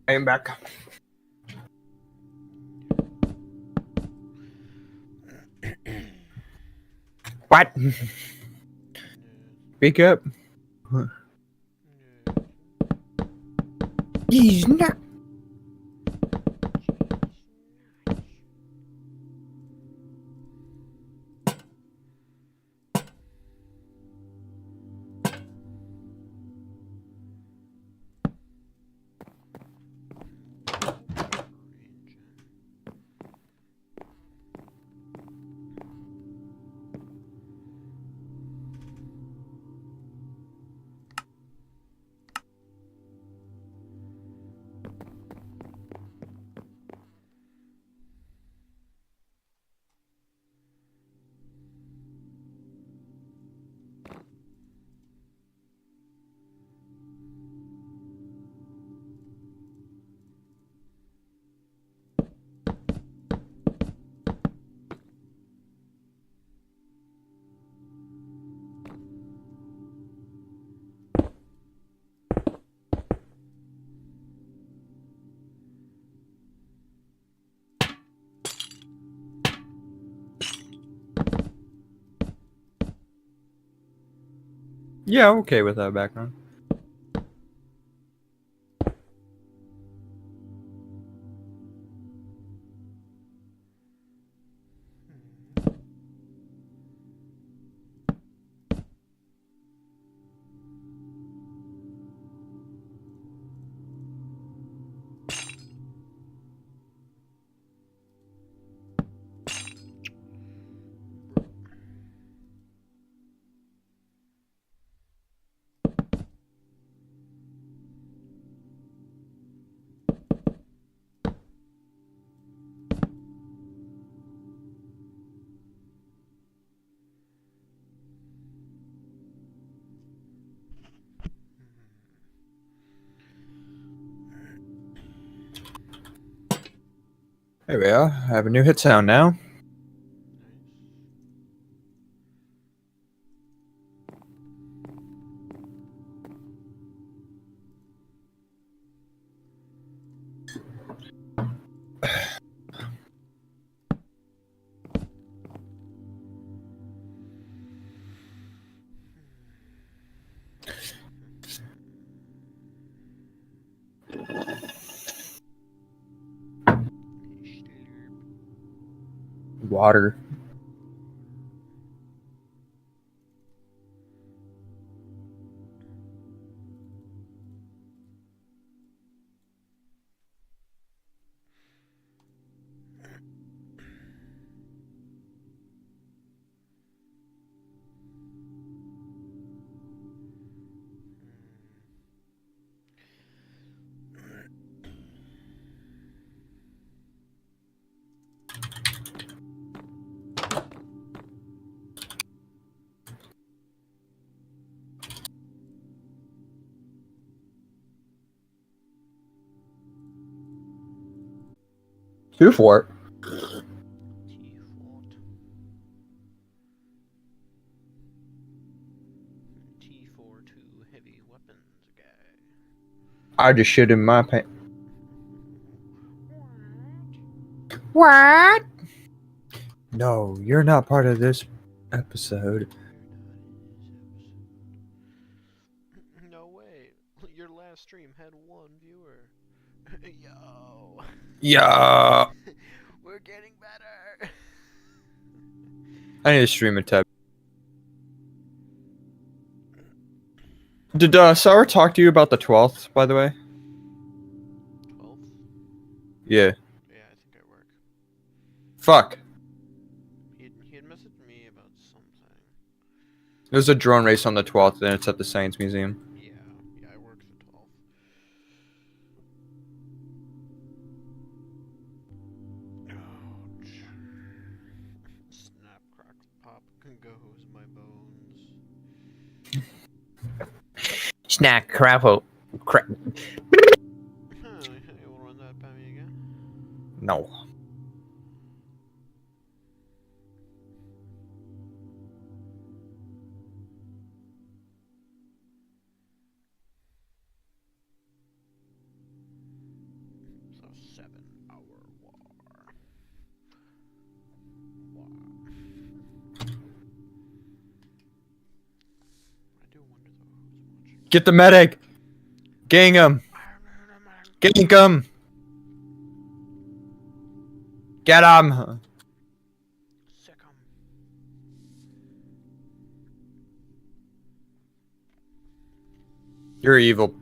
I'm back. What? Speak up. He's not. Yeah, okay with that background. There we are. I have a new hit sound now. Water. Two for it. T-Fort. T4 two heavy weapons guy. I just shit in my pants. What? No, you're not part of this episode. No way. Your last stream had 1 viewer. Yo. Yeah. We're getting better. I need to stream a tab. Did Sour talk to you about the 12th, by the way? 12th? Yeah. Yeah, I think I work. Fuck. He had messaged me about something. There's a drone race on the 12th, and it's at the Science Museum. Yeah, I work the 12th. Ouch. Snap, crack, pop, goes my bones. Snack, crackle, crack. Huh, you wanna run that by me again? No. Get the medic. Gang him. Gank him. Get him. Sick 'em. You're evil.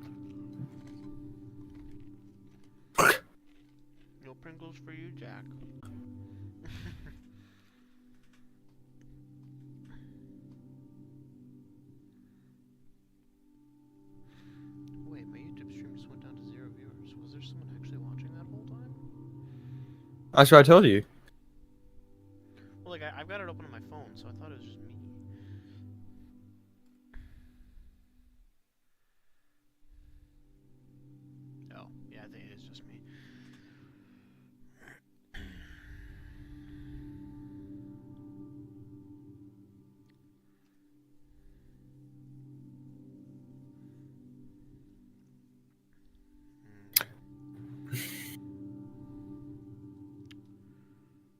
No Pringles for you, Jack. Wait, my YouTube stream just went down to 0 viewers. Was there someone actually watching that whole time? That's what I told you. Well, like, I've got it open on my phone, so I thought it was just me. Oh, yeah, I think it is just me.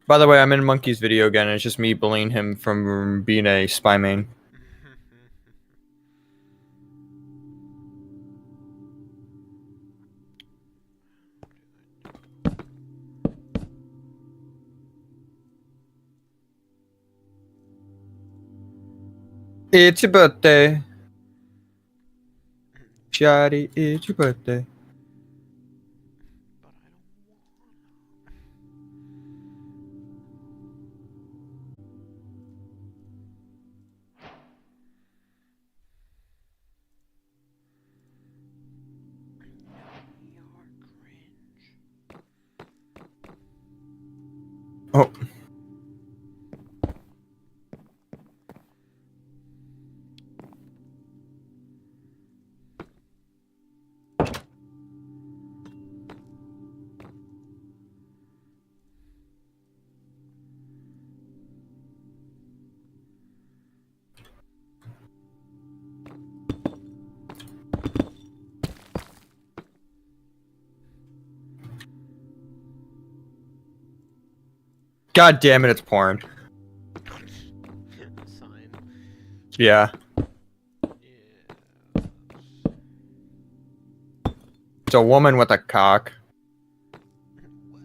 By the way, I'm in Monkey's video again, and it's just me bullying him from being a spy main. It's your birthday. Shawty, it's your birthday. But I don't want. You're cringe. Oh. God damn it, it's porn. Sign. Yeah. Yeah. It's a woman with a cock. Whoa.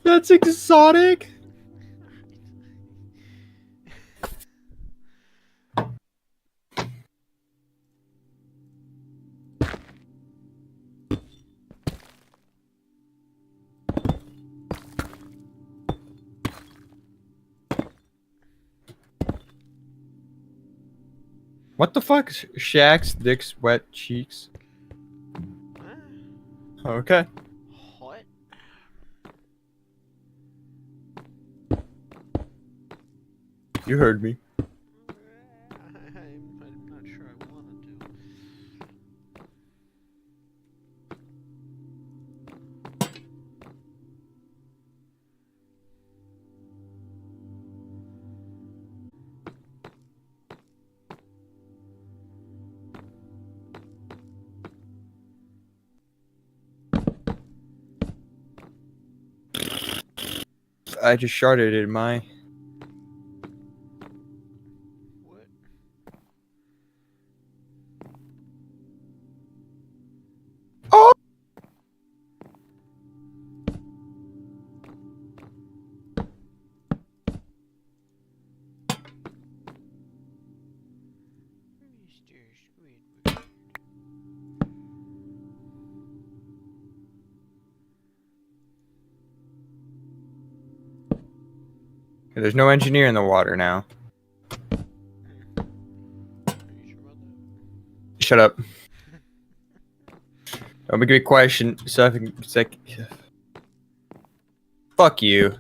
That's exotic. What the fuck? Shaq's dick's wet cheeks. Okay. What? You heard me. I'm not sure I want to. I just sharted in my. What? Oh! Mr. Squidward. There's no engineer in the water now. Are you sure about that? Shut up. Don't make me question. Fuck you.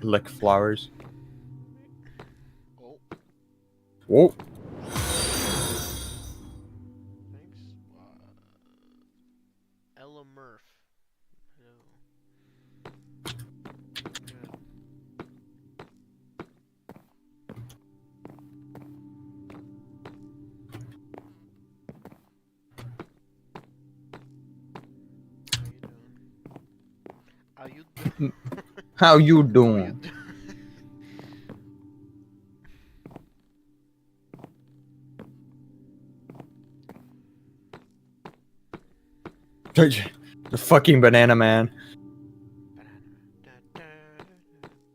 Lick flowers. Oh, Whoa. thanks. Ella Murph. No. Good. How you doing? How you How you doing? doing? The fucking banana man. Da, da, da.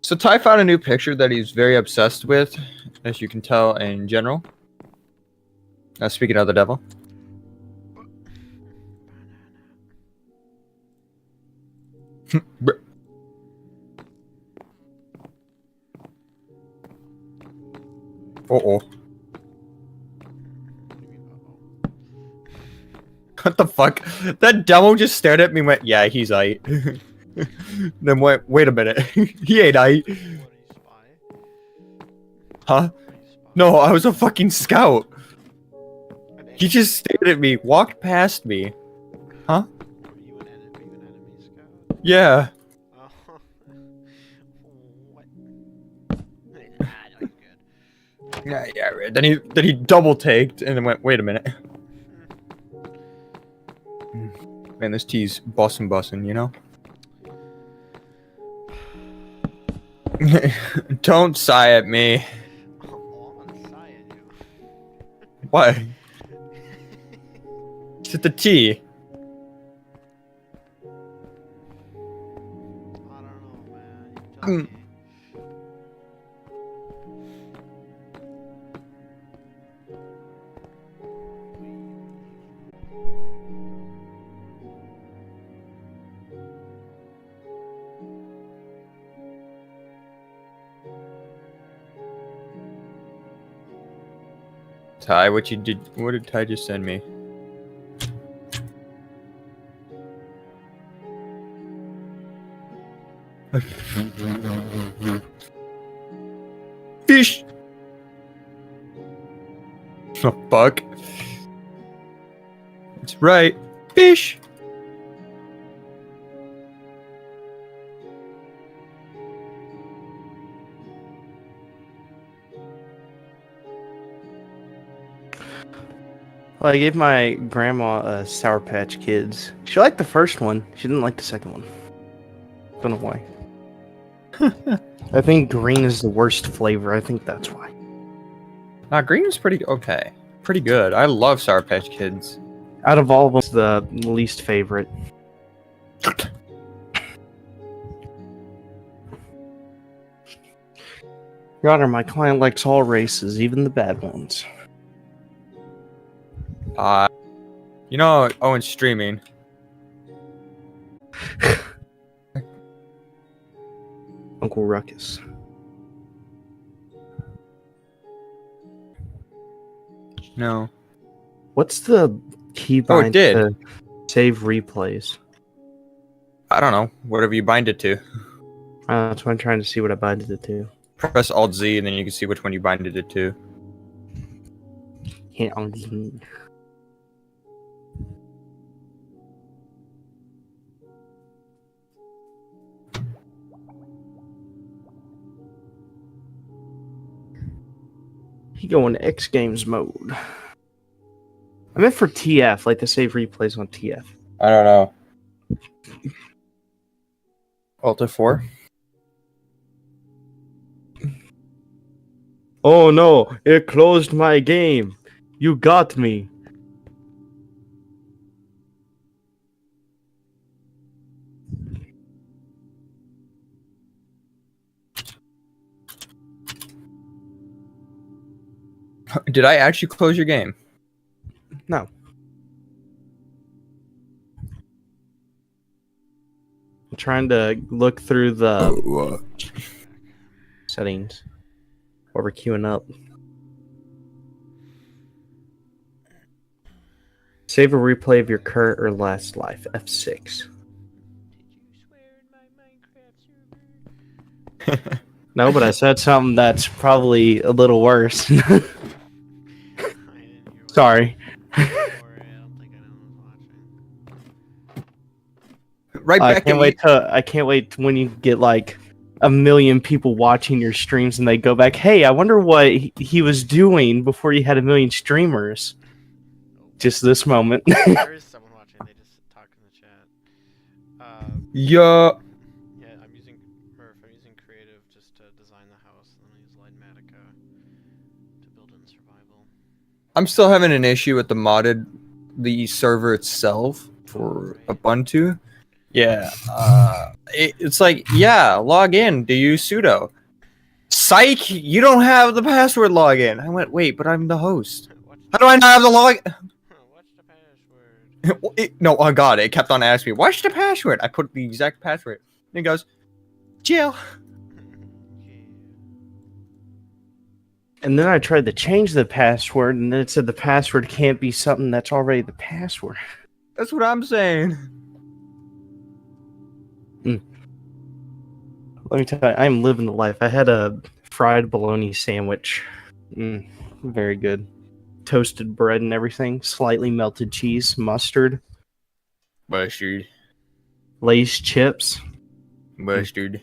So Ty found a new picture that he's very obsessed with, as you can tell in general. Speaking of the devil. Uh-oh. What the fuck? That demo just stared at me and went, yeah, he's aight. Then wait a minute. He ain't aight. What, are you spy? Huh? Are you spy? No, I was a fucking scout. An He just stared at me, walked past me. Are you an enemy scout? Yeah. Oh. What? Ah, no, he's good. Yeah, right. Then he double taked and then went, wait a minute. Man, this tea's bussin', you know? Don't sigh at me. Oh, I'm gonna sigh at you. What? It's at the T. I don't know, man. You tell me. Ty, what did Ty just send me? Fish! Oh, fuck. That's right. Fish! Well, I gave my grandma a Sour Patch Kids. She liked the first one. She didn't like the second one. Don't know why. I think green is the worst flavor. I think that's why. Nah, green is pretty okay. Pretty good. I love Sour Patch Kids. Out of all of them, it's the least favorite. Your Honor, my client likes all races, even the bad ones. You know, Owen's streaming. Uncle Ruckus. No. What's the keybind Oh, it did. to save replays? I don't know. Whatever you bind it to. That's why I'm trying to see what I binded it to. Press Alt Z and then you can see which one you binded it to. Yeah. You go into X Games mode. I meant for TF, like the save replays on TF. I don't know. Alt F4. Oh no, it closed my game. You got me. Did I actually close your game? No. I'm trying to look through the settings while we're queuing up. Save a replay of your current or last life. F6. Did you swear in my Minecraft server? No, but I said something that's probably a little worse. I didn't hear what Sorry. Don't worry, I don't think anyone was watching. Right I back can't at wait to. I can't wait when you get like 1 million people watching your streams and they go back. Hey, I wonder what he was doing before he had 1 million streamers. Just this moment. There is someone watching. They just talked in the chat. Yeah. Yeah, I'm using Murph. I'm using Creative just to design the house, and then I use Lightmatica to build in survival. I'm still having an issue with the server itself. for Ubuntu. Yeah. It's like, yeah, log in. Do you sudo? Psych, you don't have the password login. I went, wait, but I'm the host. How do I not have the log? What's the password? No, oh god, it kept on asking me, what's the password? I put the exact password. And it goes, Jill. And then I tried to change the password, and then it said the password can't be something that's already the password. That's what I'm saying. Let me tell you, I'm living the life. I had a fried bologna sandwich. Very good. Toasted bread and everything. Slightly melted cheese, mustard, Mustard. Lay's chips. Mustard.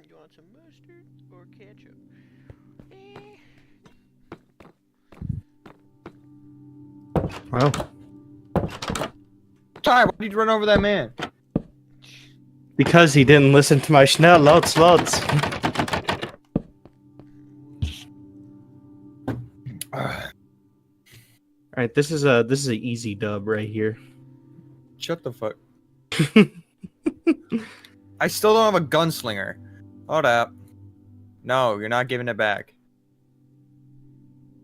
You want some mustard or ketchup? Well, Ty, why did you run over that man? because he didn't listen to my schnell, lots. All right, this is a easy dub right here. Shut the fuck. I still don't have a gunslinger. Hold up. No, you're not giving it back.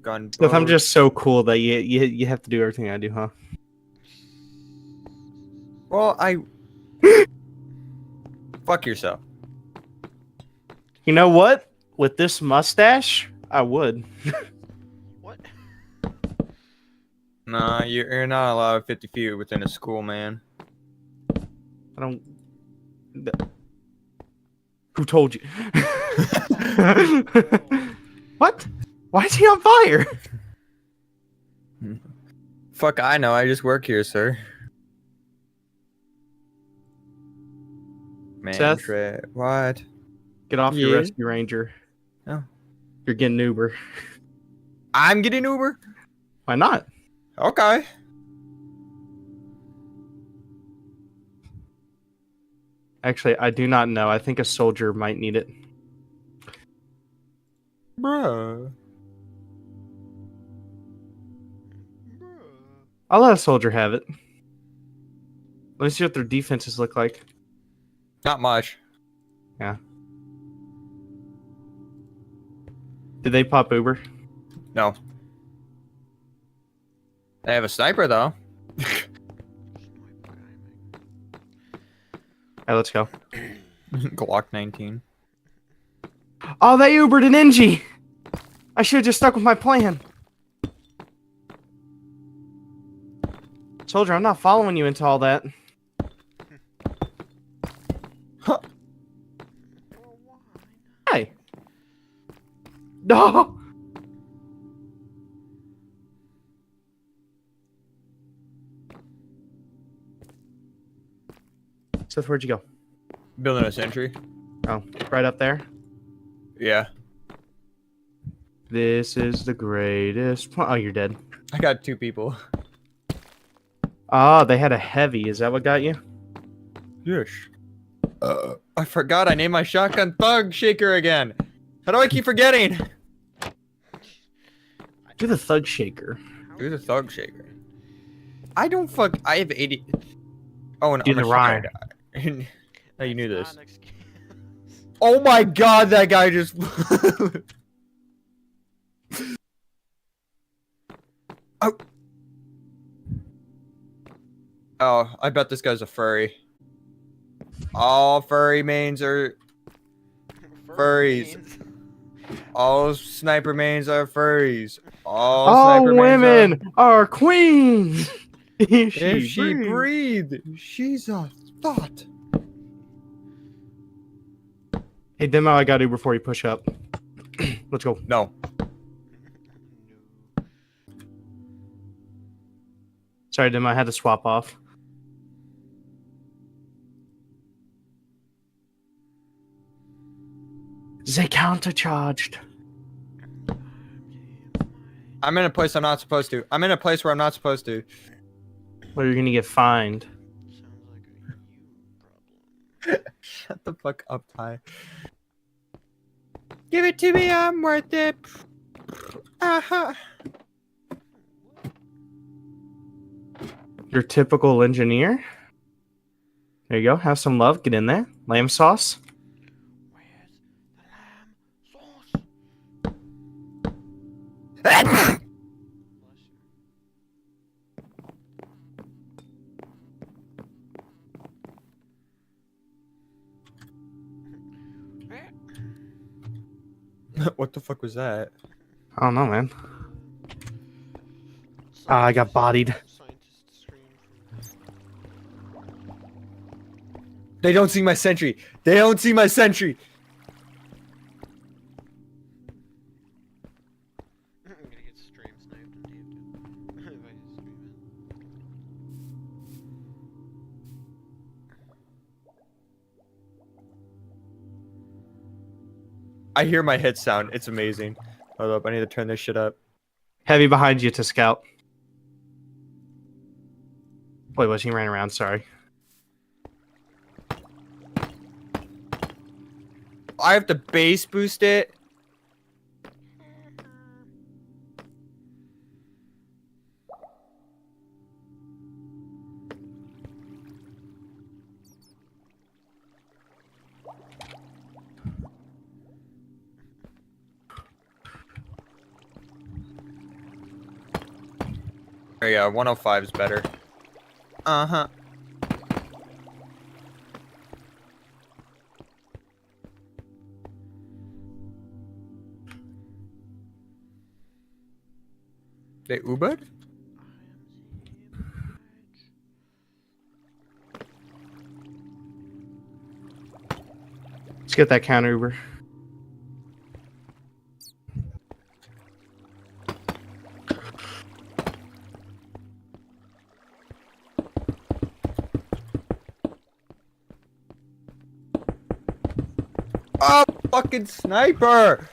Gun. If I'm just so cool that you have to do everything I do, huh? Well, I. Fuck yourself. You know what? With this mustache, I would. What? Nah, you're not allowed 50 feet within a school, man. I don't. Who told you? What? Why is he on fire? Fuck, I know. I just work here, sir. Man, Seth? what? Get off your Yeah. rescue ranger. Oh. You're getting Uber. I'm getting Uber? Why not? Okay. Actually, I do not know. I think a soldier might need it. Bruh. I'll let a soldier have it. Let me see what their defenses look like. Not much. Did they pop Uber? No. They have a sniper, though. Alright, let's go. Glock 19. Oh, they Ubered an NG! I should have just stuck with my plan. Soldier, I'm not following you into all that. Huh. Hey! No! Seth, where'd you go? Building a sentry. Oh, right up there? Yeah. This is the greatest... Oh, you're dead. I got 2 people. Oh, they had a heavy. Is that what got you? Yes. I forgot I named my shotgun Thug Shaker again. How do I keep forgetting? Do the Thug Shaker. Do the Thug Shaker. I don't fuck. I have 80. Oh, and Do I'm the a rhyme. shotgun. How you knew It's this? not an excuse. Oh my god, that guy just. Oh. Oh, I bet this guy's a furry. All furry mains are. Furries. Means- All sniper mains are furries. All All sniper mains women are queens! If If she breathes. breathed, she's a thought. Hey, Demo, I got Uber before you push up. Let's go. No. Sorry, Demo, I had to swap off. They countercharged. I'm in a place I'm not supposed to. I'm in a place where I'm not supposed to. Well, you're gonna get fined. Sounds like a you problem. Shut the fuck up, Ty. Give it to me, I'm worth it. Your typical engineer. There you go. Have some love. Get in there. Lamb sauce. Where's the lamb sauce? Bless you. What the fuck was that? I don't know, man. I got bodied. Scientist scream from They don't see my sentry. They don't see my sentry. I'm gonna get stream sniped and DF'd if I just stream it. I hear my hit sound. It's amazing. Hold up, I need to turn this shit up. Heavy behind you to scout. Wait, was he ran around? Sorry. I have to base boost it. Oh yeah, 105 is better. Uh-huh. They Ubered? Let's get that counter Uber. Oh, fucking sniper!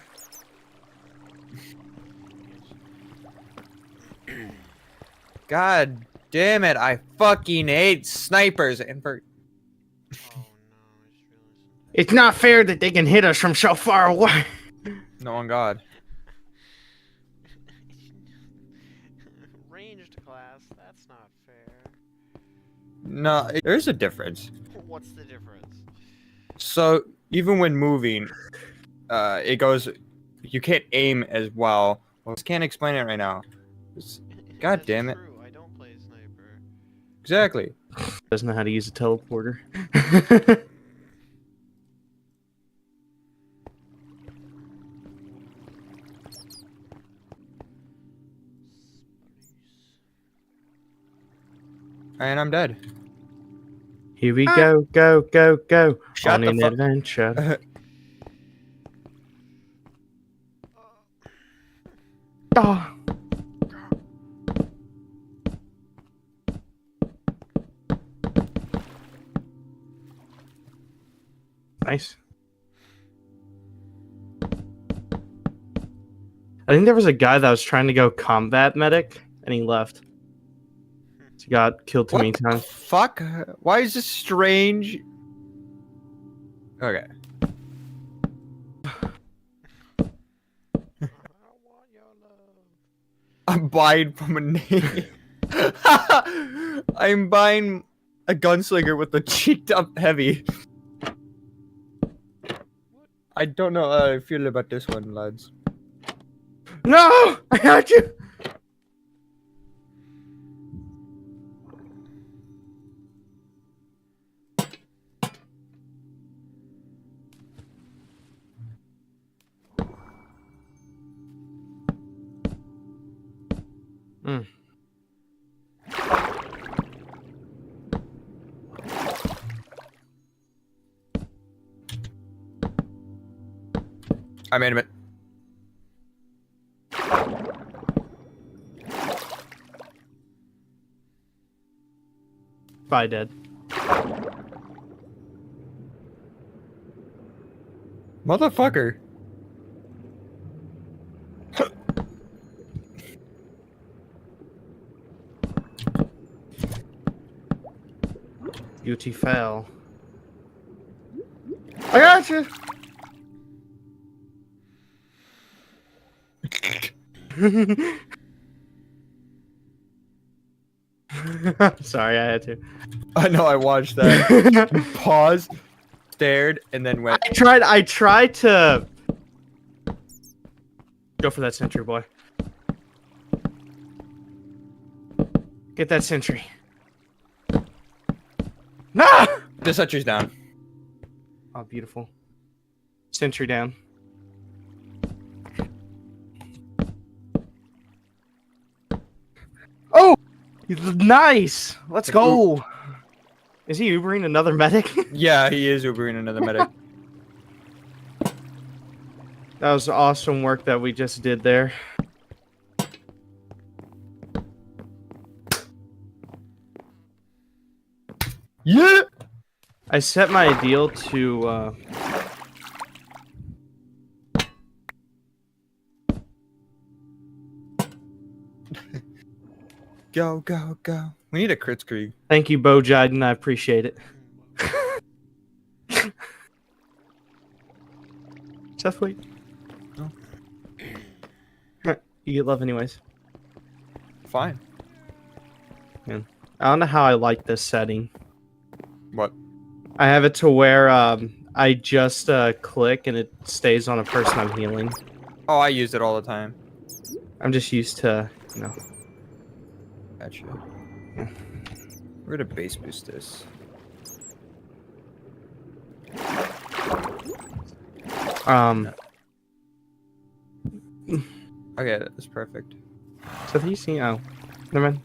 God damn it, I fucking hate snipers and for Oh no, I just realized something. It's not fair that they can hit us from so far away. no on God. Ranged class, that's not fair. No, there's a difference. What's the difference? So even when moving, it goes. You can't aim as well. I just can't explain it right now. God That's damn it. True. I don't play sniper. Exactly. Doesn't know how to use a teleporter. And I'm dead. Here we go, go, go, go. Shut on the an fuck- adventure. Ah. Nice. I think there was a guy that was trying to go combat medic, and he left. He got killed too many What the times. fuck? Why is this strange? Okay. I want your love. I'm buying from a name. I'm buying a gunslinger with a cheeked up heavy. I don't know how I feel about this one, lads. No! I got you! I made him. Bye, dead. Motherfucker. UT fell. I got you! Sorry, I had to. I know. I watched that. Paused, stared, and then went. I tried to go for that sentry, boy. Get that sentry. Nah! The sentry's down. Oh, beautiful. Sentry down. Oh! Nice! Let's go! Is he Ubering another medic? Yeah, he is Ubering another medic. That was awesome work that we just did there. Yeah! I set my ideal to, Go, go, go. We need a Kritzkrieg. Thank you, Bo Jiden. I appreciate it. Seth, wait. No. You get love anyways. Fine. I don't know how I like this setting. What? I have it to where I just click and it stays on a person I'm healing. Oh, I use it all the time. I'm just used to, you know. Gotcha. We're gonna base boost this. Okay, that's perfect. So have you seen? Oh, never mind.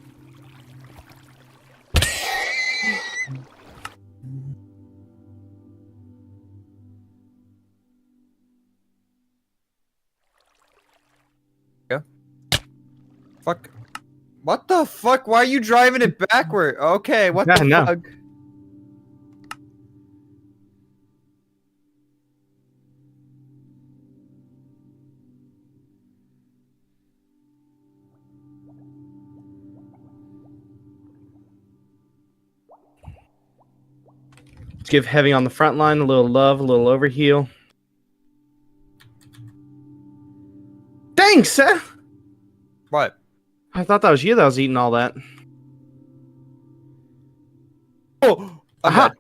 Fuck. What the fuck? Why are you driving it backward? Okay, what Yeah, the no. fuck? Let's give Heavy on the front line a little love, a little overheal. Thanks, Seth! What? I thought that was you that was eating all that. Oh, I'm Aha. dead.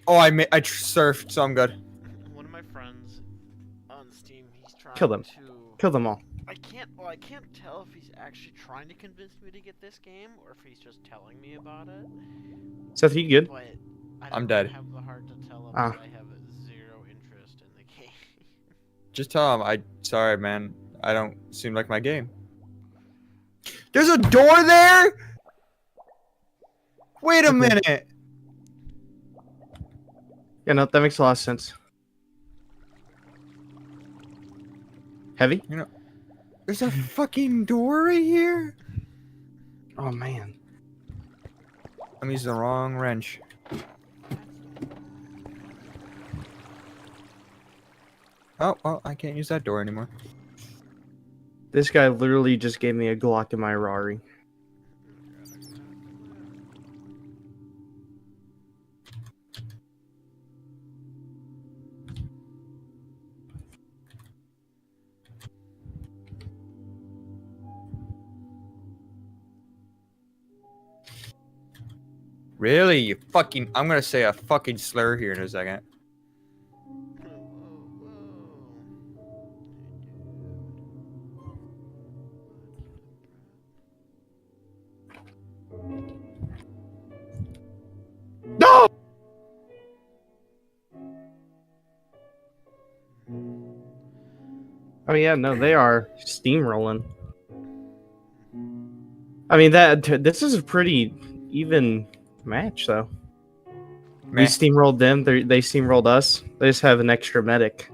Oh, I surfed, so I'm good. One of my friends on Steam, he's trying Kill them. to. Kill them all. I can't tell if he's actually trying to convince me to get this game or if he's just telling me about it. Seth, you good? But I I'm don't dead. have the heart to tell him Ah. that I have zero interest in the game. Just tell him, sorry, man. I don't seem like my game. There's a door there? Wait a Okay. minute. Yeah, no, that makes a lot of sense. Heavy? There's a fucking door right here? Oh, man. I'm using the wrong wrench. Oh, well, I can't use that door anymore. This guy literally just gave me a Glock in my Rari. Really? You fucking... I'm gonna say a fucking slur here in a second. No! Oh yeah, no, they are steamrolling. I mean, this is a pretty even match, though. We Meh. steamrolled them. They steamrolled us. They just have an extra medic.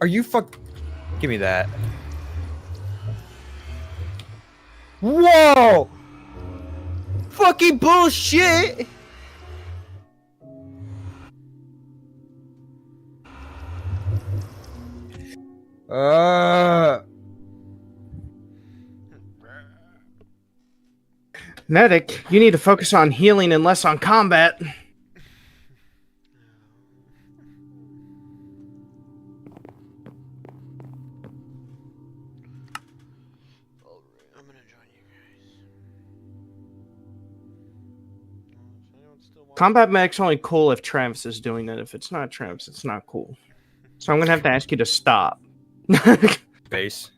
Are you fuck... Give me that. Whoa! Fucking bullshit! Medic, you need to focus on healing and less on combat. Still want- Combat Medic's only cool if Travis is doing it. If it's not Travis, it's not cool. So I'm gonna have to ask you to stop. Base.